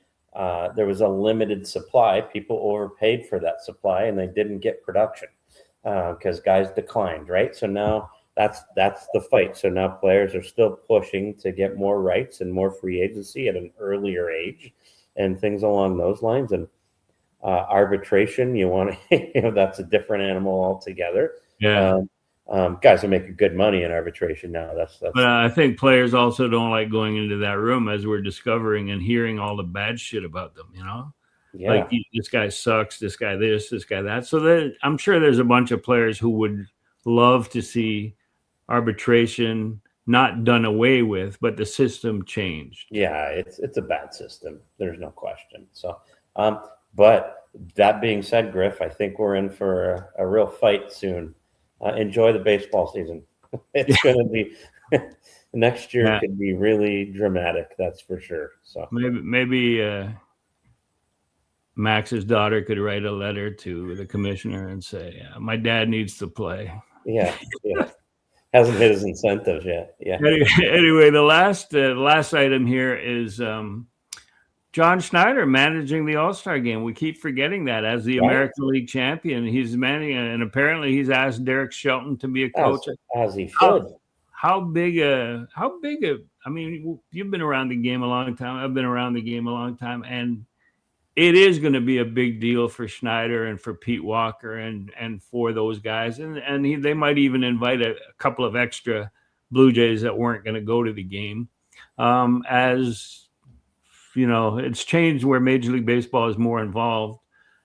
there was a limited supply, people overpaid for that supply and they didn't get production because guys declined. Right. So now that's the fight. So now players are still pushing to get more rights and more free agency at an earlier age and things along those lines. And arbitration, that's a different animal altogether. Yeah. Guys are making good money in arbitration now. But I think players also don't like going into that room, as we're discovering and hearing all the bad shit about them, Yeah. Like this guy sucks, this guy this guy that. So I'm sure there's a bunch of players who would love to see arbitration not done away with, but the system changed. Yeah, it's a bad system. There's no question. So, but that being said, Griff, I think we're in for a real fight soon. Enjoy the baseball season. It's going to be next year could be really dramatic. That's for sure. So maybe Max's daughter could write a letter to the commissioner and say, "My dad needs to play." Yeah. Hasn't hit his incentives yet. Yeah. Anyway, the last item here is John Schneider managing the All-Star game. We keep forgetting that as the American League champion, he's managing, and apparently he's asked Derek Shelton to be a coach. As he should. How big a? I mean, you've been around the game a long time. I've been around the game a long time, and it is going to be a big deal for Schneider and for Pete Walker and for those guys. And they might even invite a couple of extra Blue Jays that weren't going to go to the game. As you know, it's changed where Major League Baseball is more involved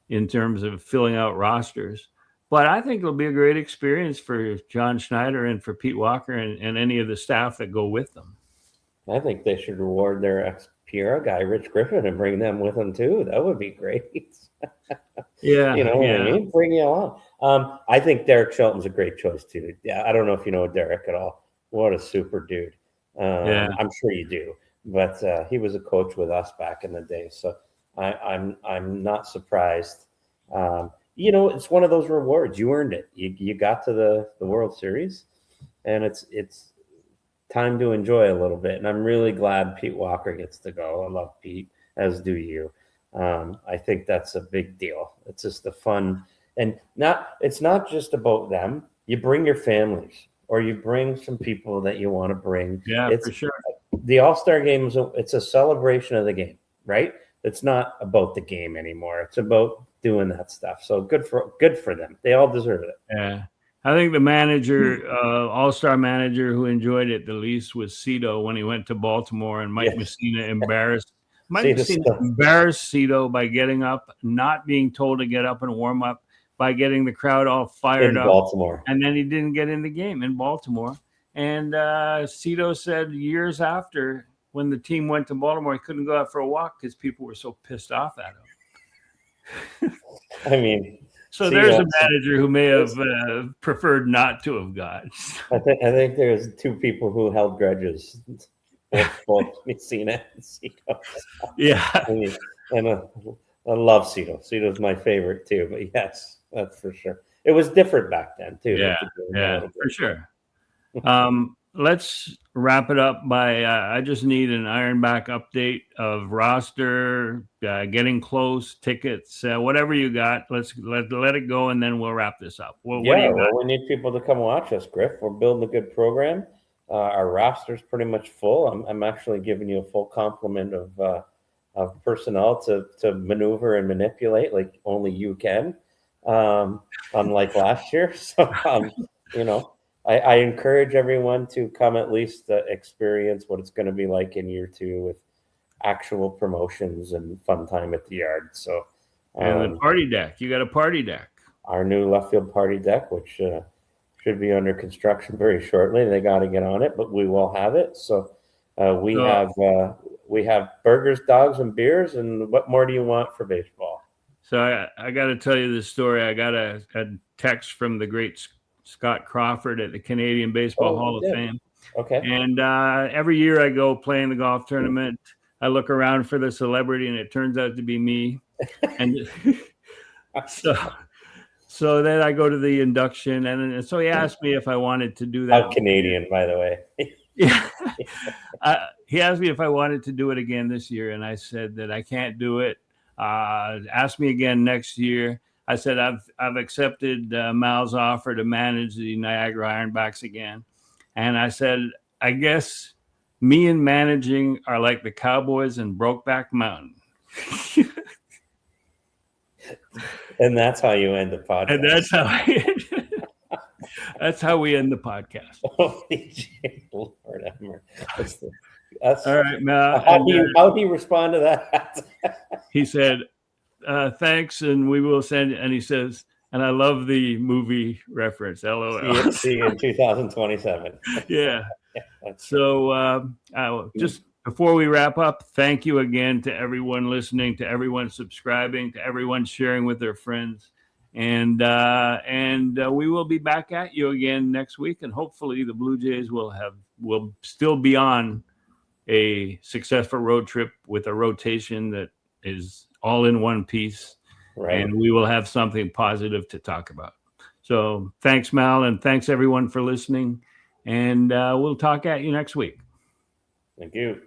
in terms of filling out rosters. But I think it'll be a great experience for John Schneider and for Pete Walker and any of the staff that go with them. I think they should reward their ex-PR guy, Rich Griffin, and bring them with them too. That would be great. Yeah. You know what I mean? Bring you along. I think Derek Shelton's a great choice too. Yeah, I don't know if you know Derek at all. What a super dude. I'm sure you do. But he was a coach with us back in the day. So I'm not surprised. You know, it's one of those rewards. You earned it. You got to the World Series, and it's time to enjoy a little bit. And I'm really glad Pete Walker gets to go. I love Pete, as do you. I think that's a big deal. It's just the fun. And it's not just about them. You bring your families, or you bring some people that you want to bring. Yeah, for sure. The All-Star game it's a celebration of the game, right? It's not about the game anymore. It's about doing that stuff. So good for them. They all deserve it. Yeah. I think the manager, All-Star manager who enjoyed it the least was Cito when he went to Baltimore, and Mike Messina embarrassed Cito by getting up, not being told to get up and warm up, by getting the crowd all fired up. Baltimore. And then he didn't get in the game in Baltimore. And Cito said years after, when the team went to Baltimore, he couldn't go out for a walk because people were so pissed off at him. I mean, so there's a manager who may have preferred not to have gone. I think there's two people who held grudges, both Messina and Cito. Yeah. I love Cito. Cito's my favorite too. But yes, that's for sure. It was different back then too. Yeah, for sure. Let's wrap it up by I just need an Ironback update of roster, getting close, tickets, whatever you got. Let's let it go, and then we'll wrap this up. What do you got? We need people to come watch us, Griff. We're building a good program. Our roster's pretty much full. I'm actually giving you a full complement of personnel to maneuver and manipulate like only you can, unlike last year. So you know. I encourage everyone to come at least experience what it's going to be like in year 2 with actual promotions and fun time at the yard. So, and the party deck. You got a party deck. Our new left field party deck, which should be under construction very shortly. They got to get on it, but we will have it. So we have burgers, dogs, and beers. And what more do you want for baseball? So I got to tell you this story. I got a text from the great Scott Crawford at the Canadian Baseball Hall of Fame. Okay. And every year I go play in the golf tournament. I look around for the celebrity, and it turns out to be me. And so then I go to the induction, and so he asked me if I wanted to do that. How Canadian, by the way. Yeah. He asked me if I wanted to do it again this year, and I said that I can't do it. Ask me again next year. I said, I've accepted Mal's offer to manage the Niagara Ironbacks again. And I said, I guess me and managing are like the Cowboys and Brokeback Mountain. And that's how you end the podcast. And that's how we end the podcast. Holy Lord have mercy. All right, Mal. How do you respond to that? He said, thanks, and we will send. And he says, and I love the movie reference. LOL. See you in 2027. Yeah. So just before we wrap up, thank you again to everyone listening, to everyone subscribing, to everyone sharing with their friends. And we will be back at you again next week. And hopefully the Blue Jays will still be on a successful road trip with a rotation that is all in one piece. Right. And we will have something positive to talk about. So thanks, Mal, and thanks everyone for listening. And we'll talk at you next week. Thank you.